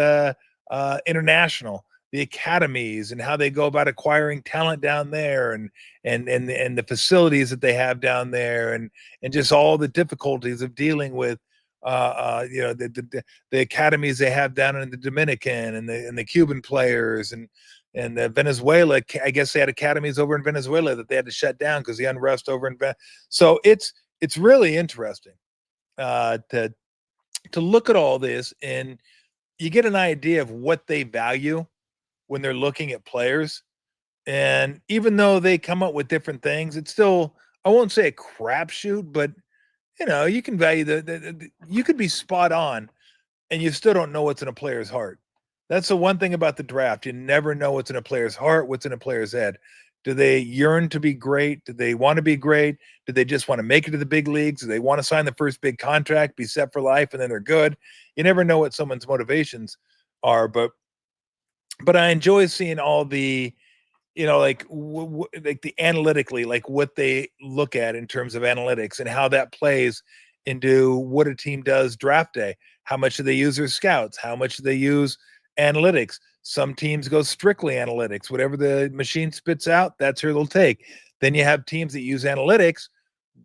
international, the academies, and how they go about acquiring talent down there, and the facilities that they have down there, and just all the difficulties of dealing with the academies they have down in the Dominican, and the Cuban players, and the Venezuela. I guess they had academies over in Venezuela that they had to shut down because the unrest over in so it's really interesting to look at all this, and you get an idea of what they value when they're looking at players. And even though they come up with different things, it's still, I won't say a crapshoot, but you can value you could be spot on and you still don't know what's in a player's heart. That's the one thing about the draft. You never know what's in a player's heart, what's in a player's head. Do they yearn to be great? Do they want to be great? Do they just want to make it to the big leagues? Do they want to sign the first big contract, be set for life, and then they're good? You never know what someone's motivations are, but I enjoy seeing all the, like like the analytically, like what they look at in terms of analytics and how that plays into what a team does draft day. How much do they use their scouts? How much do they use analytics? Some teams go strictly analytics. Whatever the machine spits out, that's who they'll take. Then you have teams that use analytics,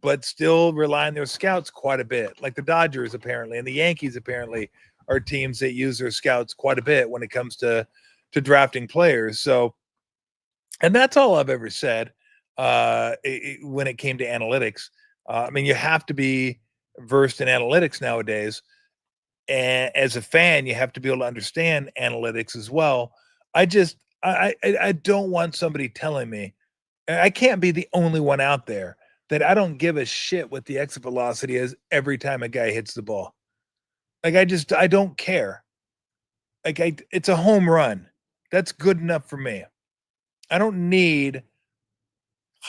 but still rely on their scouts quite a bit. Like the Dodgers apparently, and the Yankees apparently are teams that use their scouts quite a bit when it comes to drafting players. So, and that's all I've ever said when it came to analytics. I mean, you have to be versed in analytics nowadays. And as a fan, you have to be able to understand analytics as well. I don't want somebody telling me, I can't be the only one out there that I don't give a shit what the exit velocity is every time a guy hits the ball. Like I don't care. Like it's a home run. That's good enough for me. I don't need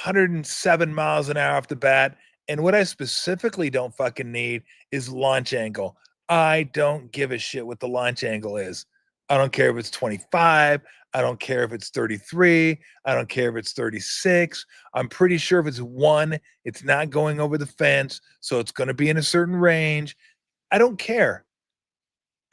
107 miles an hour off the bat. And what I specifically don't fucking need is launch angle. I don't give a shit what the launch angle is. I don't care if it's 25. I don't care if it's 33. I don't care if it's 36. I'm pretty sure if it's 1, it's not going over the fence. So it's going to be in a certain range. I don't care.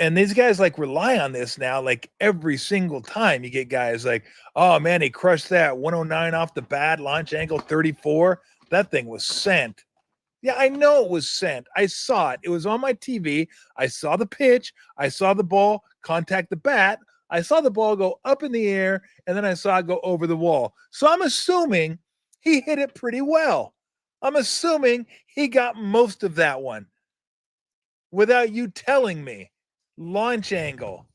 And these guys like rely on this now, like every single time you get guys like, oh man, he crushed that 109 off the bat, launch angle 34. That thing was sent. Yeah, I know it was sent. I saw it. It was on my TV. I saw the pitch. I saw the ball contact the bat. I saw the ball go up in the air, and then I saw it go over the wall. So I'm assuming he hit it pretty well. I'm assuming he got most of that one without you telling me. Launch angle,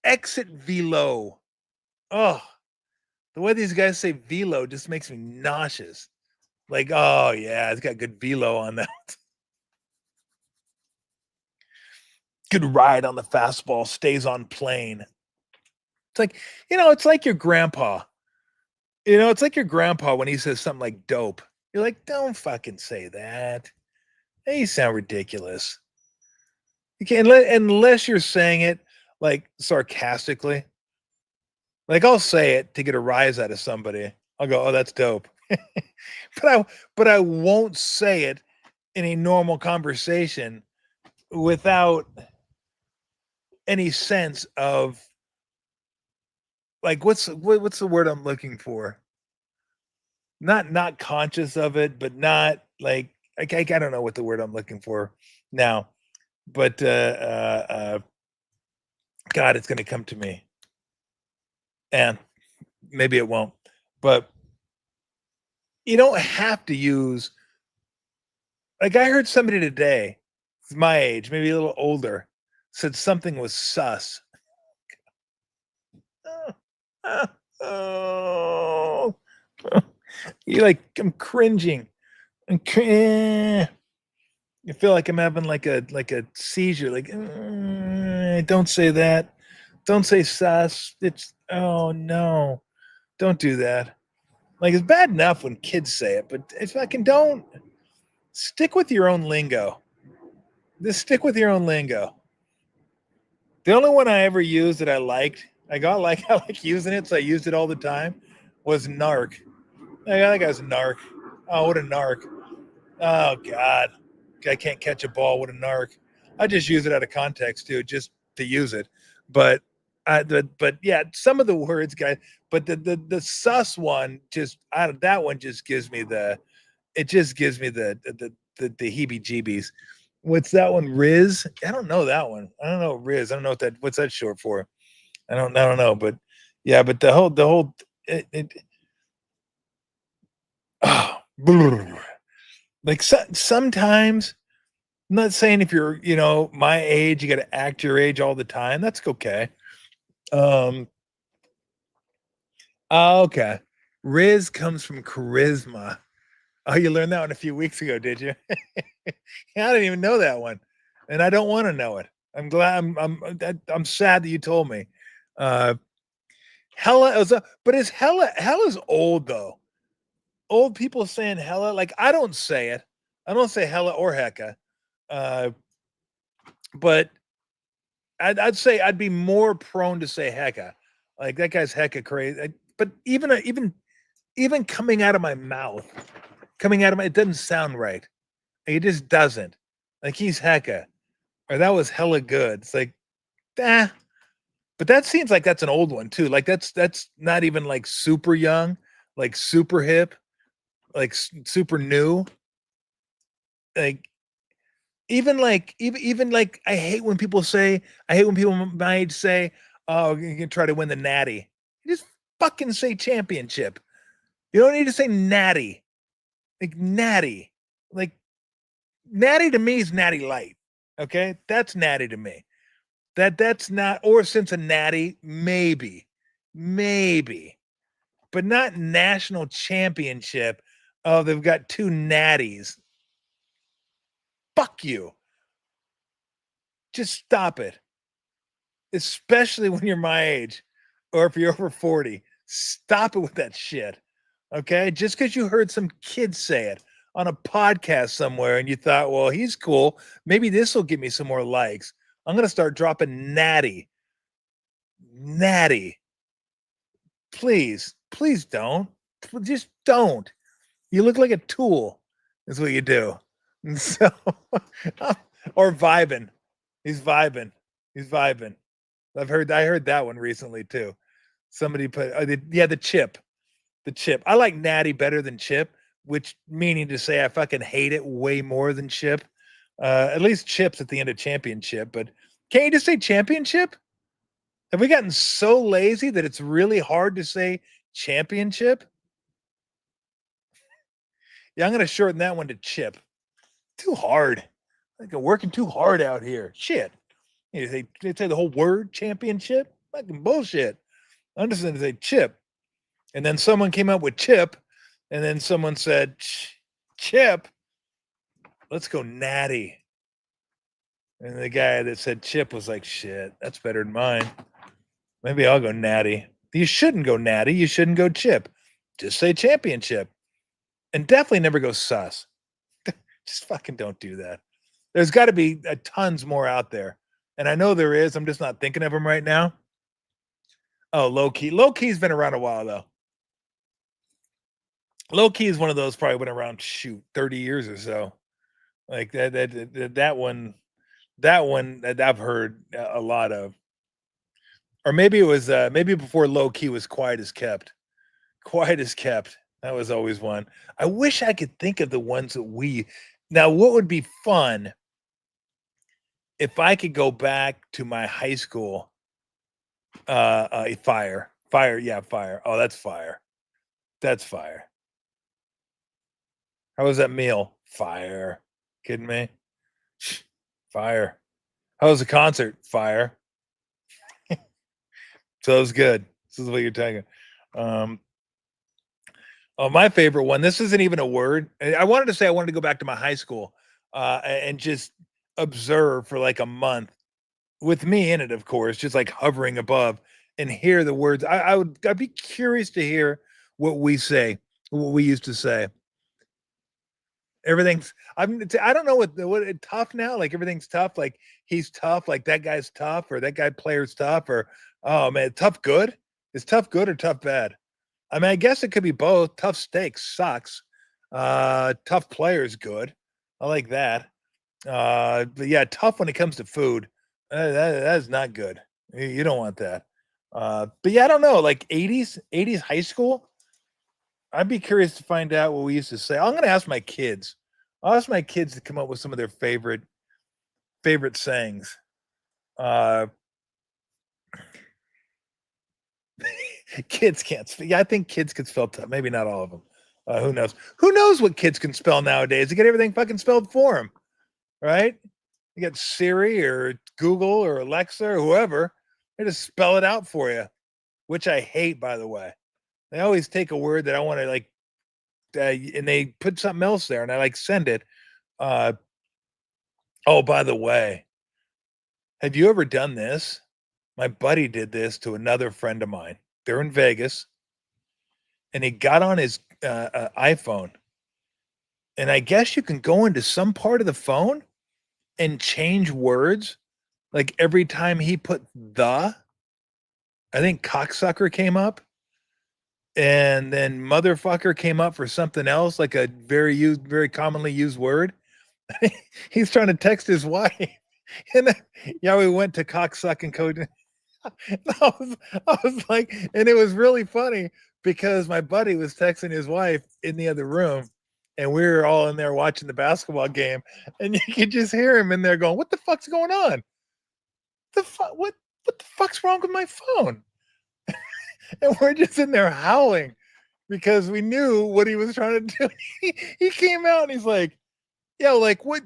exit velo. Oh, the way these guys say velo just makes me nauseous. Like, oh yeah, it's got good velo on that. Good ride on the fastball, stays on plane. It's like, it's like your grandpa. It's like your grandpa when he says something like dope. You're like, don't fucking say that. Hey, you sound ridiculous. You can't unless you're saying it like sarcastically. Like I'll say it to get a rise out of somebody. I'll go, "Oh, that's dope," but I won't say it in a normal conversation without any sense of like what's the word I'm looking for? Not conscious of it, but not like I don't know what the word I'm looking for now. But God, it's going to come to me, and maybe it won't. But you don't have to use. Like I heard somebody today, my age, maybe a little older, said something was sus. Oh, you like I'm cringing. You feel like I'm having like a seizure. Like, don't say that. Don't say sus. It's oh no, don't do that. Like it's bad enough when kids say it, but it's fucking don't stick with your own lingo. Just stick with your own lingo. The only one I ever used that I liked, I like using it, so I used it all the time, was narc. That guy's a narc. Oh, what a narc. Oh God. I can't catch a ball. What a narc. I just use it out of context too, just to use it. But but yeah, some of the words, guys. But the sus one just that one just gives me the it just gives me the heebie-jeebies. What's that one? Riz? I don't know that one. I don't know Riz. I don't know what's that short for. I don't know, but yeah, but the whole it oh, like sometimes I'm not saying if you're, my age, you got to act your age all the time. That's okay. Um, okay. Riz comes from charisma. Oh, you learned that one a few weeks ago, did you? Yeah, I didn't even know that one, and I don't want to know it. I'm glad. I'm sad that you told me. Uh, hella, but is hella's old though? Old people saying hella, like I don't say it. I don't say hella or hecka. Uh, but I'd say I'd be more prone to say hecka. Like that guy's hecka crazy. But even coming out of my mouth, it doesn't sound right. It just doesn't. Like he's hecka, or that was hella good. It's like, eh. But that seems like that's an old one too. Like that's not even like super young, like super hip, like super new. Like even like I hate when people my age say, "Oh, you can try to win the natty." You just fucking say championship. You don't need to say natty. Like natty. Like natty to me is natty light. Okay? That's natty to me. That's not or Cincinnati, maybe. Maybe. But not national championship. Oh, they've got two natties. Fuck you. Just stop it. Especially when you're my age or if you're over 40. Stop it with that shit. Okay? Just because you heard some kid say it on a podcast somewhere and you thought, well, he's cool. Maybe this will give me some more likes. I'm going to start dropping natty. Natty. Please don't. Just don't. You look like a tool, is what you do. And so, or vibing. He's vibing. He's vibing. I heard that one recently too. Somebody put, the chip. The chip. I like natty better than chip, which meaning to say I fucking hate it way more than chip. At least chips at the end of championship, but can't you just say championship? Have we gotten so lazy that it's really hard to say championship? Yeah, I'm gonna shorten that one to chip. Too hard. Like I'm working too hard out here. Shit. They say the whole word championship. Fucking bullshit. I'm just gonna say chip. And then someone came up with chip, and then someone said chip. Let's go natty. And the guy that said chip was like, shit, that's better than mine. Maybe I'll go natty. You shouldn't go natty. You shouldn't go chip. Just say championship. And definitely never go sus. Just fucking don't do that. There's got to be tons more out there. And I know there is. I'm just not thinking of them right now. Oh, low key. Low key's been around a while, though. Low key is one of those probably been around, 30 years or so. Like that one that I've heard a lot of. Or maybe it was maybe before low key was quiet as kept. Quiet as kept. That was always one. I wish I could think of the ones that we now what would be fun if I could go back to my high school fire, yeah, fire. Oh, that's fire. That's fire. How was that meal? Fire. Kidding me? Fire. How was the concert? Fire. So it was good. This is what you're talking. Um, oh, my favorite one. This isn't even a word. I wanted to say I wanted to go back to my high school and just observe for like a month with me in it, of course, just like hovering above and hear the words. I'd be curious to hear what we say What we used to say. Everything's I don't know what tough now. Like everything's tough. Like he's tough. Like that guy's tough, or that guy player's tough, or oh man, tough good. Is tough good or tough bad? I mean, I guess it could be both. Tough steak sucks. Tough player's good. I like that. But yeah, tough when it comes to food. That's not good. You don't want that. But yeah, I don't know. Like 80s high school. I'd be curious to find out what we used to say. I'm going to ask my kids. I'll ask my kids to come up with some of their favorite sayings. Kids can't speak. Yeah, I think kids can spell tough. Maybe not all of them. Who knows? Who knows what kids can spell nowadays? They get everything fucking spelled for them, right? You get Siri or Google or Alexa or whoever. They just spell it out for you, which I hate, by the way. They always take a word that I want to like, and they put something else there, and I like send it. Oh, by the way, have you ever done this? My buddy did this to another friend of mine. They're in Vegas, and he got on his iPhone, and I guess you can go into some part of the phone and change words. Like every time he put I think cocksucker came up, and then motherfucker came up for something else, like a very commonly used word. He's trying to text his wife, and then, yeah, we went to cocksucking code. I was like, and it was really funny because my buddy was texting his wife in the other room, and we were all in there watching the basketball game, and you could just hear him in there going, "What the fuck's going on? What the fuck's wrong with my phone?" And we're just in there howling because we knew what he was trying to do. He came out and he's like, "Yeah, like what's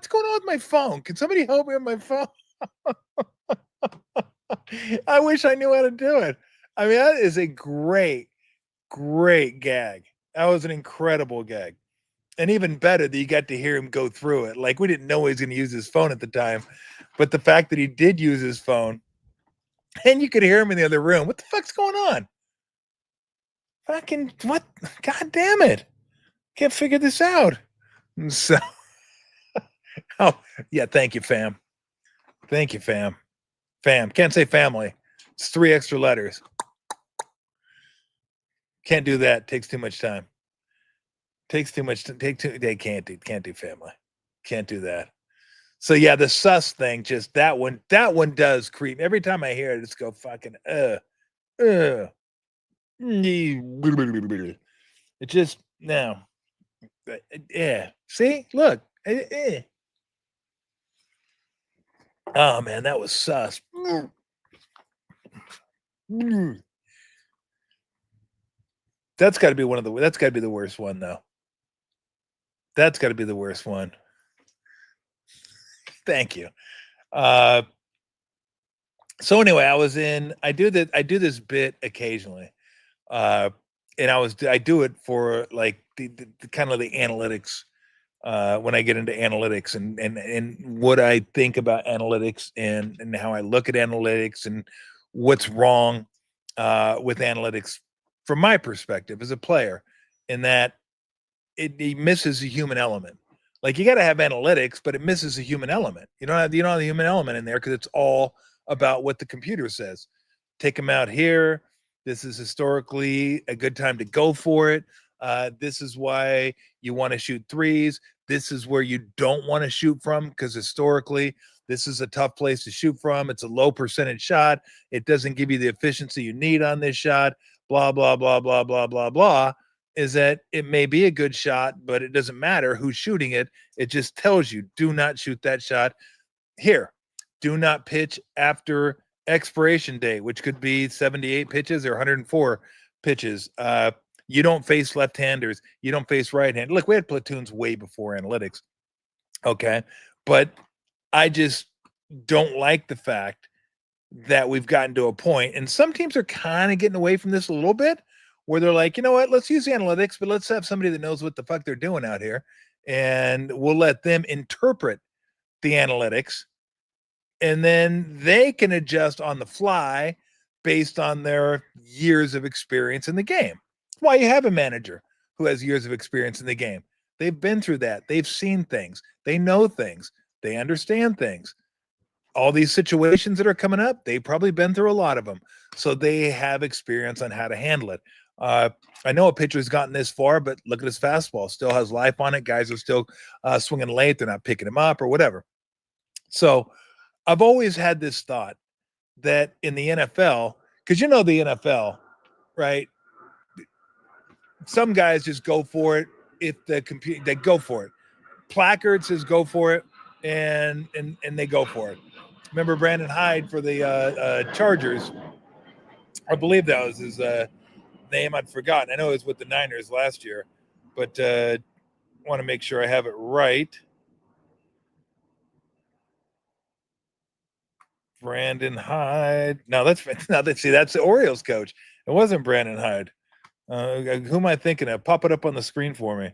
going on with my phone? Can somebody help me with my phone?" I wish I knew how to do it. I mean, that is a great gag. That was an incredible gag. And even better that you got to hear him go through it. Like we didn't know he was going to use his phone at the time, but the fact that he did use his phone, and you could hear him in the other room. What the fuck's going on? Fucking what? God damn it! Can't figure this out. And so, oh yeah, thank you, fam. Thank you, fam. Fam. Can't say family. It's 3 extra letters. Can't do that. Takes too much time. Takes too much. They can't do family. Can't do that. So yeah, the sus thing, just that one does creep. Every time I hear it, it's go fucking it just no. Yeah. See, look. Oh man, that was sus. That's got to be that's got to be the worst one though. That's got to be the worst one. Thank you. So anyway, I do this bit occasionally. And I do it for like the kind of the analytics, when I get into analytics and what I think about analytics and how I look at analytics and what's wrong with analytics from my perspective as a player, in that it misses a human element. Like you got to have analytics, but it misses a human element. You don't have the human element in there because it's all about what the computer says. Take them out here. This is historically a good time to go for it. This is why you want to shoot threes. This is where you don't want to shoot from because historically this is a tough place to shoot from. It's a low percentage shot. It doesn't give you the efficiency you need on this shot. Blah, blah, blah, blah, blah, blah, blah. Is that it may be a good shot, but it doesn't matter who's shooting it. It just tells you, do not shoot that shot. Here, do not pitch after expiration date, which could be 78 pitches or 104 pitches. You don't face left-handers. You don't face right-handers. Look, we had platoons way before analytics. Okay. But I just don't like the fact that we've gotten to a point, and some teams are kind of getting away from this a little bit, where they're like, you know what, let's use analytics, but let's have somebody that knows what the fuck they're doing out here, and we'll let them interpret the analytics, and then they can adjust on the fly based on their years of experience in the game. That's why you have a manager who has years of experience in the game. They've been through that. They've seen things. They know things. They understand things. All these situations that are coming up, they've probably been through a lot of them. So they have experience on how to handle it. I know a pitcher's gotten this far, but look at his fastball. Still has life on it. Guys are still swinging late. They're not picking him up or whatever. So I've always had this thought that in the NFL, because you know the NFL, right? Some guys just go for it. If the computer, they go for it. Placard says go for it, and they go for it. Remember Brandon Hyde for the Chargers? I believe that was his name. I'd forgotten. I know it was with the Niners last year, but want to make sure I have it right. Brandon Hyde. No, that's the Orioles coach. It wasn't Brandon Hyde. Who am I thinking of? Pop it up on the screen for me.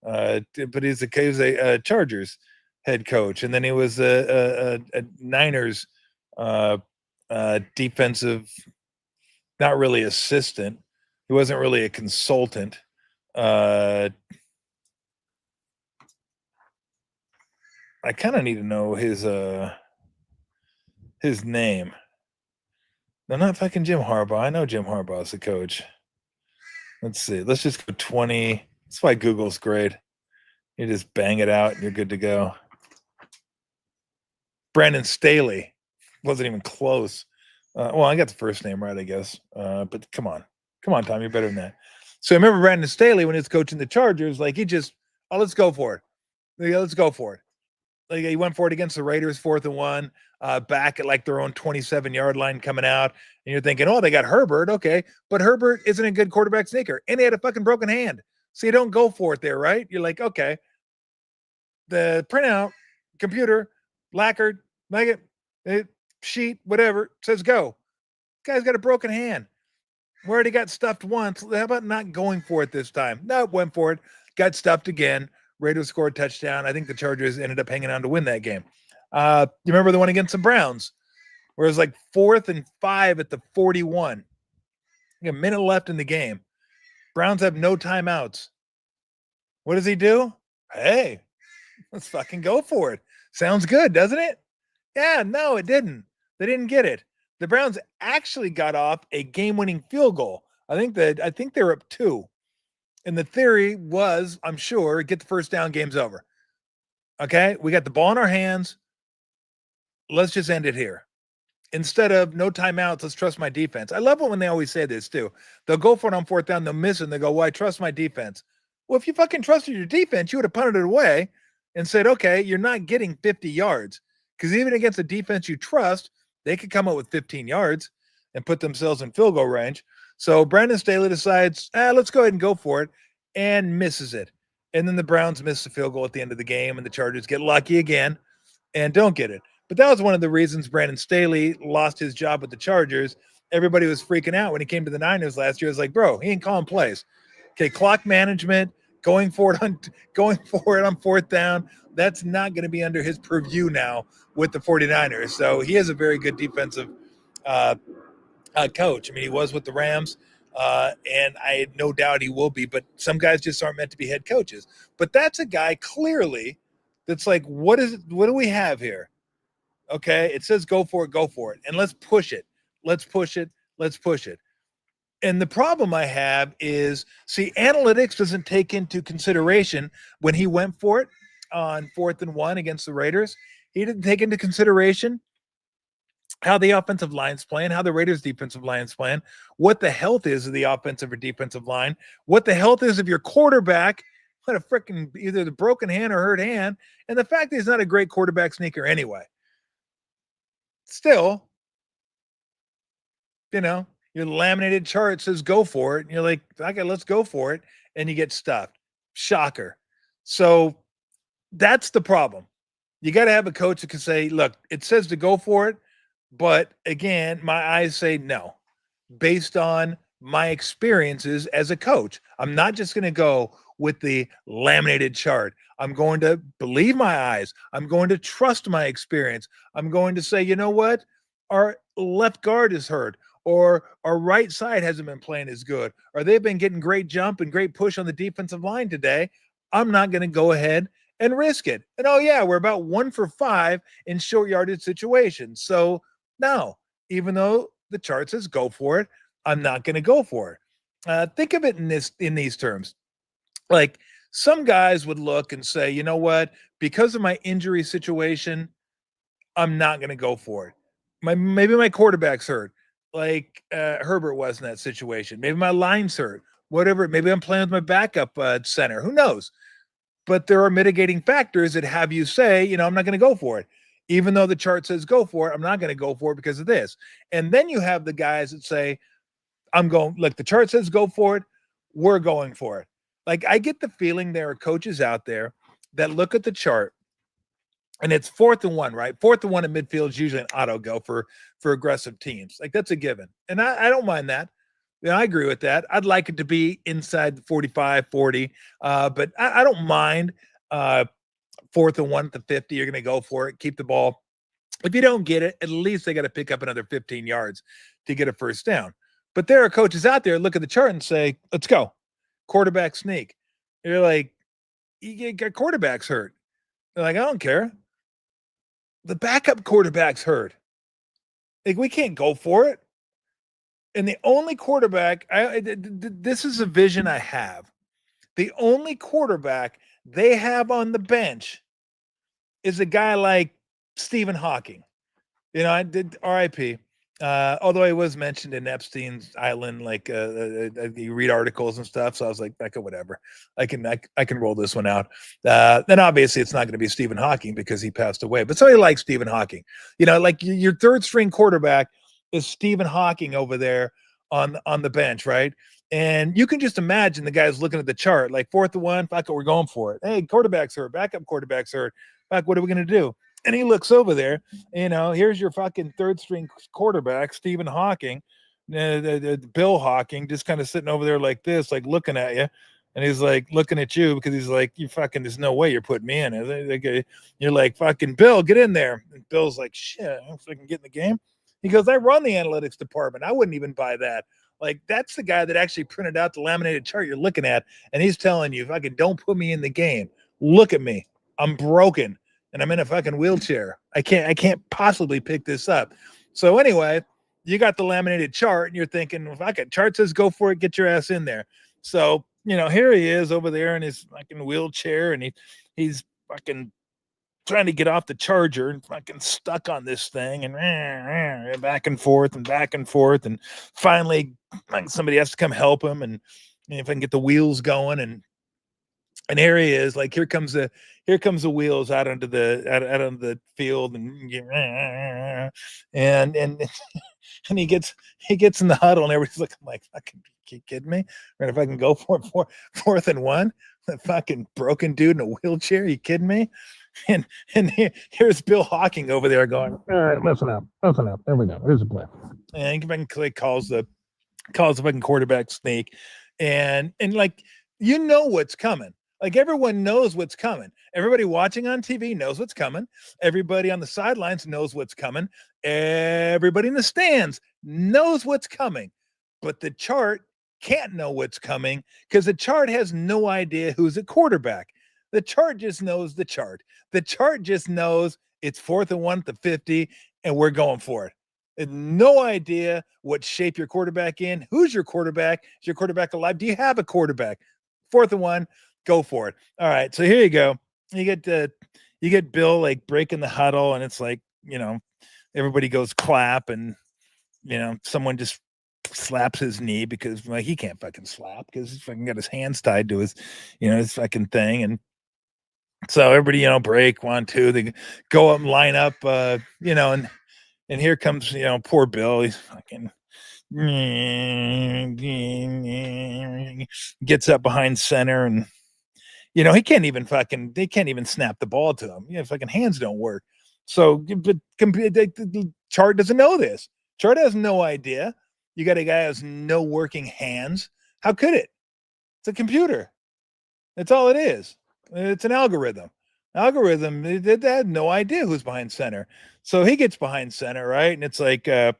But he's a Chargers head coach, and then he was a Niners defensive, not really assistant. He wasn't really a consultant. I kind of need to know his name. No, not fucking Jim Harbaugh. I know Jim Harbaugh is the coach. Let's see. Let's just go 20. That's why Google's great. You just bang it out and you're good to go. Brandon Staley. Wasn't even close. Well, I got the first name right, I guess. But come on. Come on, Tom. You're better than that. So I remember Brandon Staley when he was coaching the Chargers, like he just, let's go for it. Let's go for it. Like he went for it against the Raiders, 4th and 1, back at like their own 27-yard line coming out. And you're thinking, oh, they got Herbert. Okay. But Herbert isn't a good quarterback sneaker. And he had a fucking broken hand. So you don't go for it there, right? You're like, okay. The printout, computer, lacquered, like it, sheet, whatever, says go. Guy's got a broken hand. We already got stuffed once. How about not going for it this time? No, went for it. Got stuffed again. Raiders scored a touchdown. I think the Chargers ended up hanging on to win that game. You remember the one against the Browns where it was like 4th and 5 at the 41. A minute left in the game. Browns have no timeouts. What does he do? Hey, let's fucking go for it. Sounds good, doesn't it? Yeah, no, it didn't. They didn't get it. The Browns actually got off a game-winning field goal. I think they were up 2. And the theory was, I'm sure, get the first down, game's over. Okay, we got the ball in our hands. Let's just end it here. Instead of no timeouts, let's trust my defense. I love it when they always say this too. They'll go for it on 4th down, they'll miss it, and they go, well, I trust my defense. Well, if you fucking trusted your defense, you would have punted it away and said, okay, you're not getting 50 yards. Because even against a defense you trust, they could come up with 15 yards and put themselves in field goal range. So Brandon Staley decides, let's go ahead and go for it, and misses it. And then the Browns miss the field goal at the end of the game, and the Chargers get lucky again and don't get it. But that was one of the reasons Brandon Staley lost his job with the Chargers. Everybody was freaking out when he came to the Niners last year. It was like, bro, he ain't calling plays. Okay, clock management, going for it on 4th down, that's not going to be under his purview now with the 49ers. So he is a very good defensive coach. I mean, he was with the Rams, and I had no doubt he will be, but some guys just aren't meant to be head coaches. But that's a guy clearly that's like, what do we have here? Okay, it says go for it, and let's push it. And the problem I have is, see, analytics doesn't take into consideration when he went for it on 4th and 1 against the Raiders. He didn't take into consideration how the offensive line's playing, how the Raiders defensive line's playing, what the health is of the offensive or defensive line, what the health is of your quarterback, what a freaking either the broken hand or hurt hand, and the fact that he's not a great quarterback sneaker anyway. Still, your laminated chart says go for it, and you're like, okay, let's go for it, and you get stuffed. Shocker. So that's the problem. You got to have a coach that can say, look, it says to go for it, but again, my eyes say no, based on my experiences as a coach. I'm not just going to go with the laminated chart. I'm going to believe my eyes. I'm going to trust my experience. I'm going to say, you know what? Our left guard is hurt, or our right side hasn't been playing as good, or they've been getting great jump and great push on the defensive line today. I'm not going to go ahead and risk it. And oh, yeah, we're about 1 for 5 in short yardage situations. So, no, even though the chart says go for it, I'm not going to go for it. Think of it in these terms. Like some guys would look and say, you know what, because of my injury situation, I'm not going to go for it. Maybe my quarterback's hurt, like Herbert was in that situation. Maybe my line's hurt. Whatever. Maybe I'm playing with my backup center. Who knows? But there are mitigating factors that have you say, you know, I'm not going to go for it. Even though the chart says go for it, I'm not going to go for it because of this. And then you have the guys that say, I'm going, look, the chart says go for it. We're going for it. Like I get the feeling there are coaches out there that look at the chart and it's 4th and 1, right? 4th and 1 in midfield is usually an auto go for aggressive teams. Like that's a given. And I don't mind that. Yeah, I agree with that. I'd like it to be inside the 45, 40, but I don't mind 4th and 1 at the 50. You're going to go for it. Keep the ball. If you don't get it, at least they got to pick up another 15 yards to get a first down. But there are coaches out there look at the chart and say, let's go. Quarterback sneak. You're like, you got quarterbacks hurt. They're like, I don't care. The backup quarterback's hurt. Like, we can't go for it. And the only quarterback, this is a vision I have. The only quarterback they have on the bench is a guy like Stephen Hawking. You know, I did RIP. Although I was mentioned in Epstein's Island, like you read articles and stuff. So I was like, okay, whatever. I can roll this one out. Then obviously it's not going to be Stephen Hawking because he passed away. But somebody like Stephen Hawking, you know, like your third string quarterback is Stephen Hawking over there on the bench, right? And you can just imagine the guys looking at the chart, like 4th and 1, fuck it, we're going for it. Hey, quarterback's hurt, backup quarterback's hurt. Fuck, what are we going to do? And he looks over there, you know, here's your fucking third string quarterback, Stephen Hawking, Bill Hawking, just kind of sitting over there like this, like looking at you. And he's like looking at you because he's like, you fucking, there's no way you're putting me in. You're like, fucking Bill, get in there. And Bill's like, shit, I don't fucking get in the game. He goes, I run the analytics department. I wouldn't even buy that. Like, that's the guy that actually printed out the laminated chart you're looking at. And he's telling you, fucking don't put me in the game. Look at me. I'm broken. And I'm in a fucking wheelchair. I can't possibly pick this up. So anyway, you got the laminated chart and you're thinking, if I got chart says go for it, get your ass in there. So, you know, here he is over there in his fucking wheelchair and he's fucking trying to get off the charger and fucking stuck on this thing and back and forth. And finally somebody has to come help him. And if I can get the wheels going and here he is, like here comes the wheels out onto the field and and he gets in the huddle and everybody's looking like, fucking, you kidding me? Right, if I can go for 4th and 1, the fucking broken dude in a wheelchair, you kidding me? And here's Bill Hawking over there going, all right, listen up. There we go. Here's a play. And he calls the fucking quarterback sneak, and like, you know what's coming. Like, everyone knows what's coming. Everybody watching on TV knows what's coming. Everybody on the sidelines knows what's coming. Everybody in the stands knows what's coming. But the chart can't know what's coming because the chart has no idea who's a quarterback. The chart just knows the chart. The chart just knows it's 4th and 1 to 50, and we're going for it. No idea what shape your quarterback in. Who's your quarterback? Is your quarterback alive? Do you have a quarterback? 4th and 1. Go for it. All right. So here you go. You get Bill like breaking the huddle, and it's like, you know, everybody goes clap, and you know, someone just slaps his knee because like he can't fucking slap because he's fucking got his hands tied to his, you know, his fucking thing. And so everybody, you know, break 1, 2, they go up and line up, you know, and here comes, you know, poor Bill. He's fucking gets up behind center, and you know, they can't even snap the ball to him. You know, fucking hands don't work. So the chart doesn't know this. Chart has no idea. You got a guy who has no working hands. How could it? It's a computer. That's all it is. It's an algorithm. Algorithm, they had no idea who's behind center. So he gets behind center, right? And it's like, he's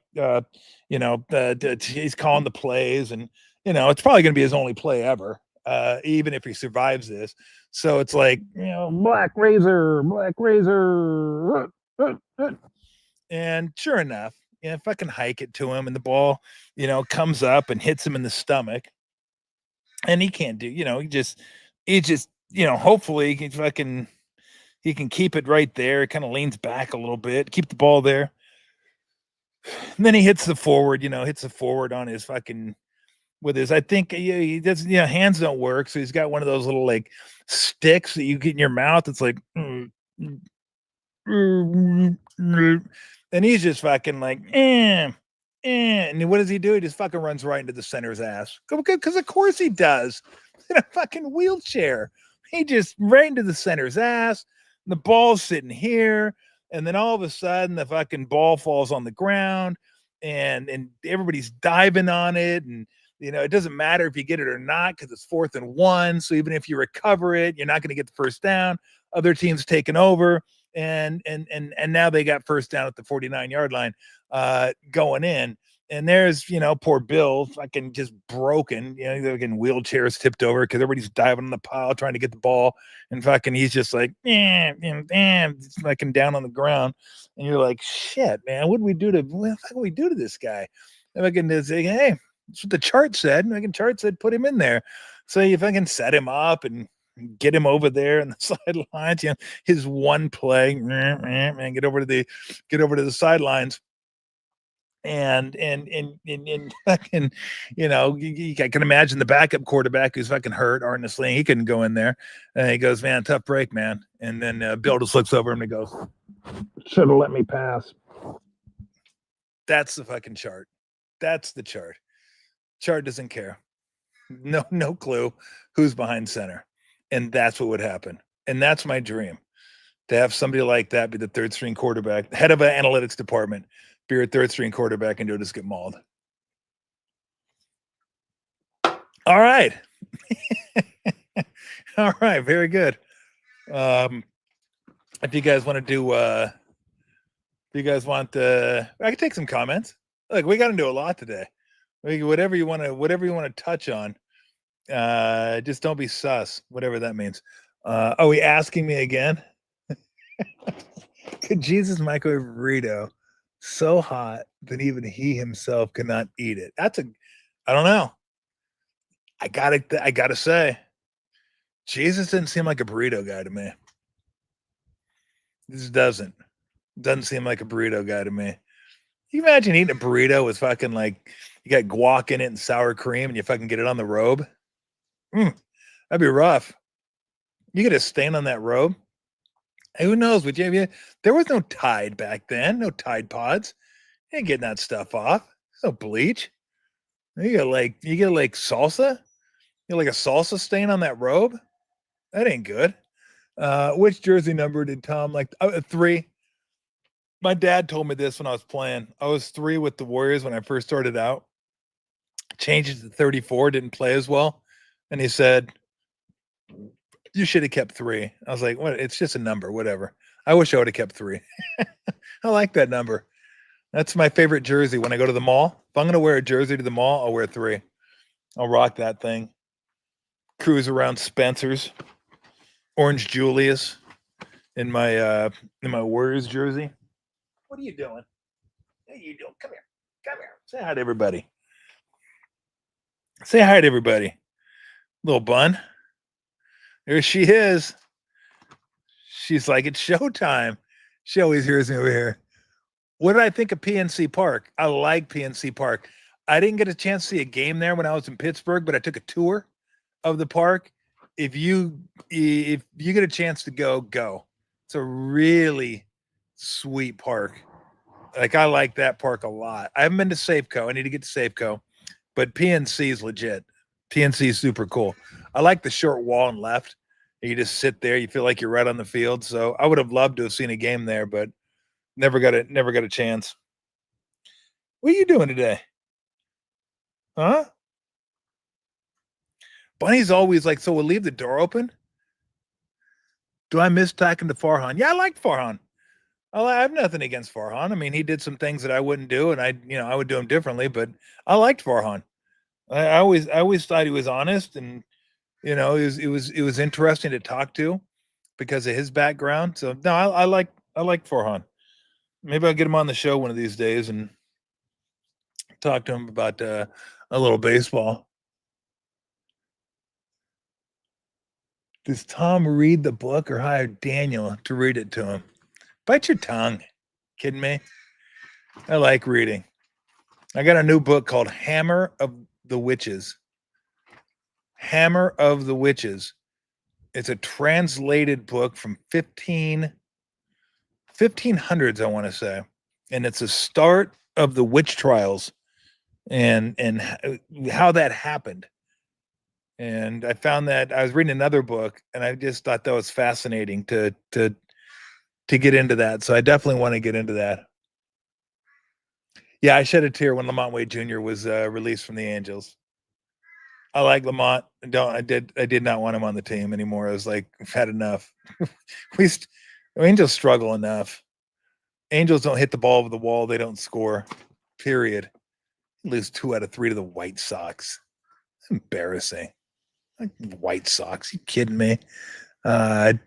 calling the plays, and it's probably going to be his only play ever, even if he survives this. So it's like, Black Razor, and sure enough, if I can hike it to him, and the ball, comes up and hits him in the stomach, and he can't do, he just, hopefully he can keep it right there. It kind of leans back a little bit, keep the ball there. And then he hits the forward, hits the forward on his fucking with his, I think he does, hands don't work. So he's got one of those little like sticks that you get in your mouth. It's like, and he's just fucking like, and what does he do? He just fucking runs right into the center's ass. Because of course he does. In a fucking wheelchair. He just right into the center's ass. The ball's sitting here, and then all of a sudden the fucking ball falls on the ground, and everybody's diving on it, and it doesn't matter if you get it or not because it's 4th and 1. So even if you recover it, you're not going to get the first down. Other teams taking over, and now they got first down at the 49-yard line, going in. And there's, poor Bill fucking just broken, they're getting wheelchairs tipped over because everybody's diving on the pile trying to get the ball. And fucking, he's just like, fucking down on the ground. And you're like, shit, man, what do we do to this guy? And fucking say, hey, that's what the chart said. Fucking chart said, put him in there. So you fucking set him up and get him over there in the sidelines, his one play, and get over to the sidelines. And fucking, I can imagine the backup quarterback who's fucking hurt, Arne Sling. He couldn't go in there. And he goes, man, tough break, man. And then Bill just looks over him and goes, should have let me pass. That's the fucking chart. That's the chart. Chart doesn't care. No clue who's behind center. And that's what would happen. And that's my dream, to have somebody like that be the third string quarterback, head of an analytics department, be your third string quarterback, and just get mauled. All right. All right. Very good. If you guys want to do, I can take some comments. Look, we got to do a lot today. Whatever you want to touch on. Just don't be sus, whatever that means. Are we asking me again? Could Jesus microwave burrito so hot that even he himself cannot eat it? I don't know. I gotta say, Jesus didn't seem like a burrito guy to me. This doesn't seem like a burrito guy to me. You imagine eating a burrito with fucking like you got guac in it and sour cream, and you fucking get it on the robe? That'd be rough. You get a stain on that robe. Who knows? There was no Tide back then. No Tide Pods. You ain't getting that stuff off. There's no bleach. You get like salsa. You get like a salsa stain on that robe. That ain't good. Which jersey number did Tom like? 3. My dad told me this when I was playing. I was 3 with the Warriors when I first started out. Changed it to 34. Didn't play as well, and he said, you should have kept 3. I was like, what? It's just a number, whatever. I wish I would have kept 3. I like that number. That's my favorite jersey when I go to the mall. If I'm going to wear a jersey to the mall, I'll wear 3. I'll rock that thing. Cruise around Spencer's. Orange Julius in my Warriors jersey. What are you doing? What are you doing? Come here. Come here. Say hi to everybody. Say hi to everybody. Little bun. There she is. She's like, it's showtime. She always hears me over here. What did I think of PNC Park? I like PNC Park. I didn't get a chance to see a game there when I was in Pittsburgh, but I took a tour of the park. If you get a chance to go. It's a really sweet park. Like, I like that park a lot. I haven't been to Safeco. I need to get to Safeco, but PNC is legit. PNC is super cool. I like the short wall and left. You just sit there. You feel like you're right on the field. So I would have loved to have seen a game there, but never got a chance. What are you doing today? Huh? Bunny's always like, so we'll leave the door open? Do I miss talking to Farhan? Yeah, I like Farhan. I have nothing against Farhan. I mean, he did some things that I wouldn't do, and I would do them differently. But I liked Farhan. I always thought he was honest, and it was interesting to talk to because of his background. So no, I like Farhan. Maybe I'll get him on the show one of these days and talk to him about a little baseball. Does Tom read the book or hire Daniel to read it to him? Bite your tongue. Kidding me? I like reading. I got a new book called Hammer of the Witches. Hammer of the Witches. It's a translated book from 1500s, I want to say. And it's a start of the witch trials and how that happened. And I found that I was reading another book and I just thought that was fascinating to get into that. So I definitely want to get into that. Yeah, I shed a tear when Lamont Wade Jr. was released from the Angels. I like Lamont. I did not want him on the team anymore. I was like, I've had enough. Angels struggle enough. Angels don't hit the ball over the wall. They don't score. Period. Lose 2 out of 3 to the White Sox. Embarrassing. Like White Sox. You kidding me? I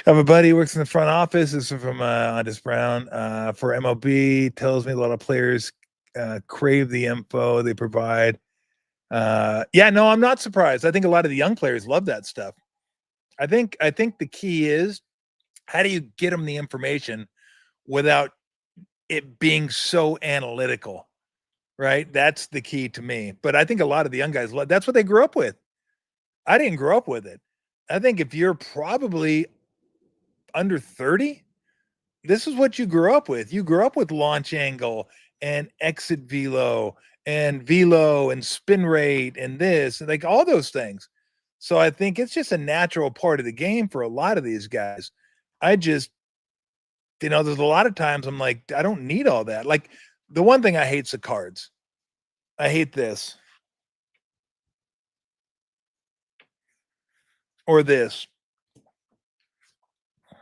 have a buddy who works in the front office. This is from Andres Brown for MLB. Tells me a lot of players crave the info they provide. Yeah, no, I'm not surprised. I think a lot of the young players love that stuff. I think the key is how do you get them the information without it being so analytical, right? That's the key to me. But I think a lot of the young guys that's what they grew up with. I didn't grow up with it. I think if you're probably under 30, this is what you grew up with. You grew up with launch angle and exit velo and spin rate and this and like all those things. So I think it's just a natural part of the game for a lot of these guys. I just, there's a lot of times I'm like, I don't need all that. Like the one thing I hate is the cards. I hate this or this. How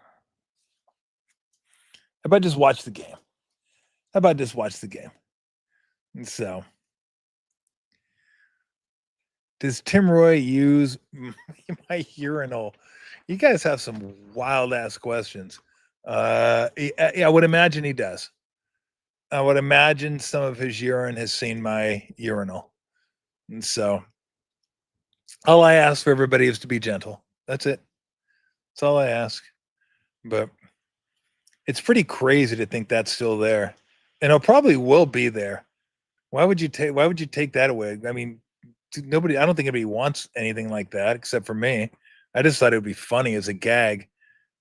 about just watch the game? How about just watch the game? And so, does Tim Roy use my urinal? You guys have some wild ass questions. I would imagine he does. I would imagine some of his urine has seen my urinal. And so all I ask for everybody is to be gentle. That's it. That's all I ask. But it's pretty crazy to think that's still there. And it probably will be there. Why would you take that away? I mean, nobody, I don't think anybody wants anything like that except for me. I just thought it would be funny as a gag.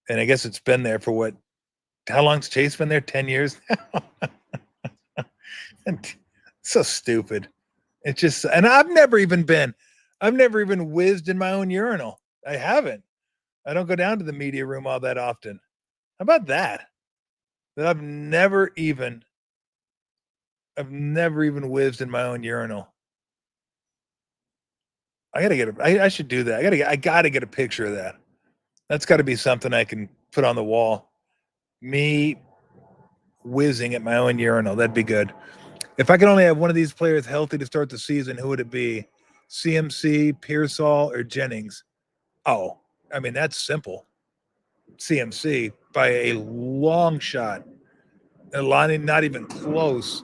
And I guess it's been there for what? How long's Chase been there? 10 years? So stupid. It's just, and I've never even whizzed in my own urinal. I haven't. I don't go down to the media room all that often. How about that? That I've never even whizzed in my own urinal. I should do that. I gotta get a picture of that. That's got to be something I can put on the wall. Me whizzing at my own urinal. That'd be good. If I could only have one of these players healthy to start the season, who would it be? CMC, Pearsall, or Jennings? Oh, I mean, that's simple. CMC by a long shot. Lonnie, not even close.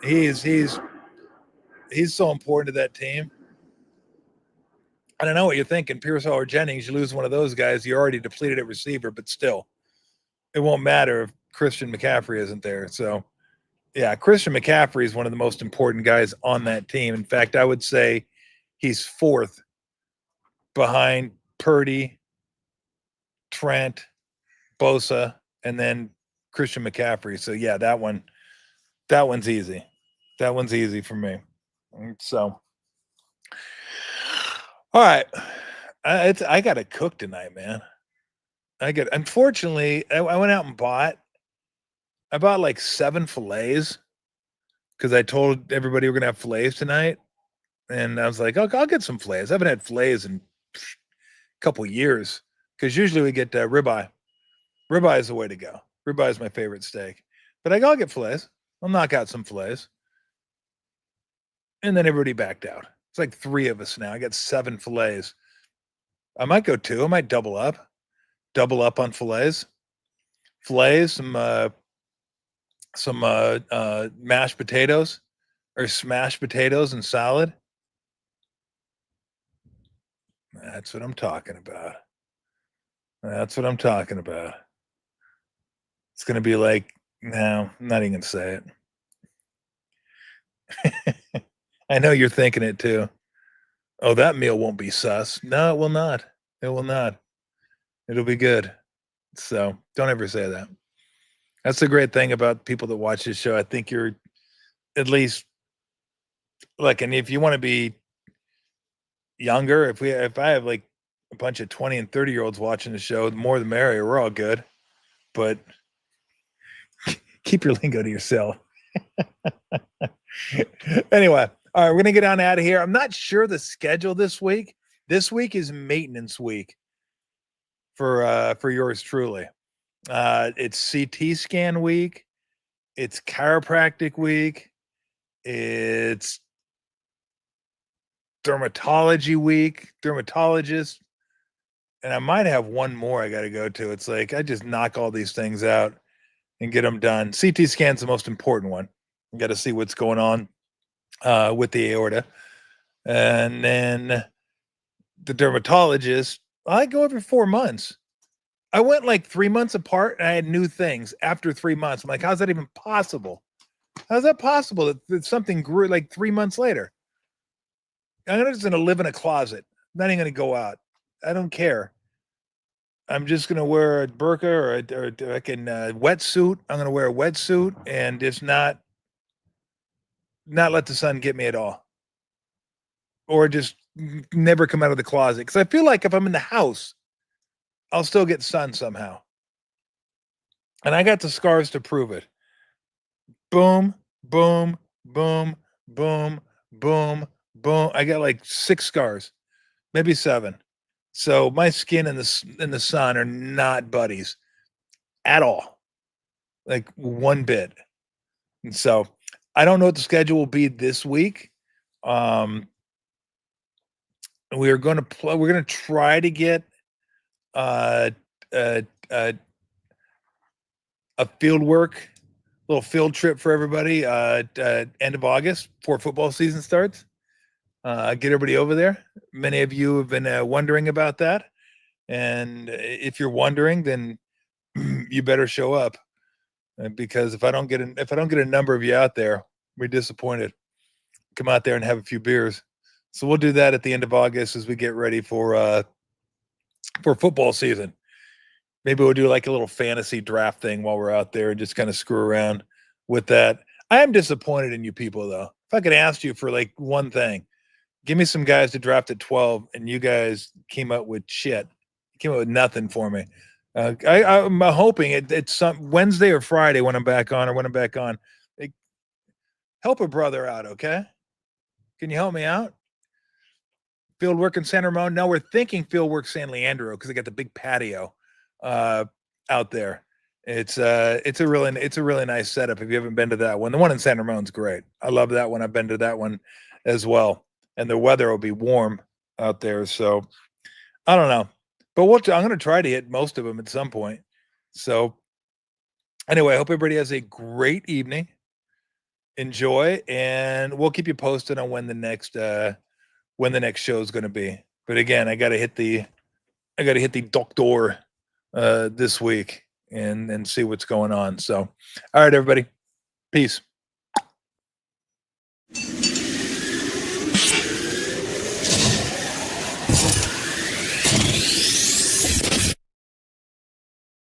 He's so important to that team. I don't know what you're thinking, Pearsall or Jennings. You lose one of those guys, you're already depleted at receiver, but still, it won't matter if Christian McCaffrey isn't there. So, yeah, Christian McCaffrey is one of the most important guys on that team. In fact, I would say he's 4th behind Purdy, Trent, Bosa, and then Christian McCaffrey. So, yeah, that one's easy. That one's easy for me. So, all right. I got to cook tonight, man. Unfortunately, I went out and bought like 7 fillets because I told everybody we're going to have fillets tonight. And I was like, I'll get some fillets. I haven't had fillets in a couple years, because usually we get ribeye. Ribeye is the way to go. Ribeye is my favorite steak. But I'll get fillets. I'll knock out some fillets. And then everybody backed out. It's like 3 of us now. I got 7 fillets. I might go 2. I might double up. Double up on fillets. Fillets, some mashed potatoes or smashed potatoes and salad. That's what I'm talking about. That's what I'm talking about. It's going to be like, no, I'm not even going to say it. I know you're thinking it too. Oh, that meal won't be sus. No, it will not. It will not. It'll be good. So don't ever say that. That's the great thing about people that watch this show. I think you're at least like, and if you want to be younger, if I have like a bunch of 20 and 30-year-olds watching the show, the more the merrier. We're all good. But keep your lingo to yourself. Anyway, all right, we're gonna get on out of here. I'm not sure the schedule this week. This week is maintenance week for yours truly. It's CT scan week. It's chiropractic week. It's dermatology week. Dermatologist. And I might have one more I got to go to. It's like I just knock all these things out and get them done. CT scan's the most important one. You got to see what's going on with the aorta. And then the dermatologist, I go every 4 months. I went like 3 months apart and I had new things after 3 months. I'm like, how's that even possible? How's that possible that something grew like 3 months later? I'm just going to live in a closet. I'm not even going to go out. I don't care. I'm just going to wear a burqa or a wetsuit. I'm going to wear a wetsuit and just not let the sun get me at all. Or just never come out of the closet. Because I feel like if I'm in the house, I'll still get sun somehow. And I got the scars to prove it. Boom, boom, boom, boom, boom, boom. I got like 6 scars, maybe 7. So my skin and the sun are not buddies at all, like one bit. And so I don't know what the schedule will be this week. We're going to try to get a little field trip for everybody end of August before football season starts. Get everybody over there. Many of you have been wondering about that. And if you're wondering, then you better show up, because if I don't get a number of you out there, we're disappointed. Come out there and have a few beers. So we'll do that at the end of August as we get ready for football season. Maybe we'll do like a little fantasy draft thing while we're out there and just kind of screw around with that. I am disappointed in you people, though. If I could ask you for like one thing, give me some guys to draft at 12, and you guys came up with shit. You came up with nothing for me. I'm hoping it's some Wednesday or Friday when I'm back on, Like, help a brother out, okay? Can you help me out? Field work in San Ramon. No, we're thinking field work San Leandro because they got the big patio out there. It's a really nice setup. If you haven't been to that one, the one in San Ramon's great. I love that one. I've been to that one as well. And the weather will be warm out there. So I don't know, but I'm going to try to hit most of them at some point. So anyway, I hope everybody has a great evening. Enjoy, and we'll keep you posted on when the next show is going to be. But again, I got to hit the doctor this week and see what's going on. So, all right, everybody, peace.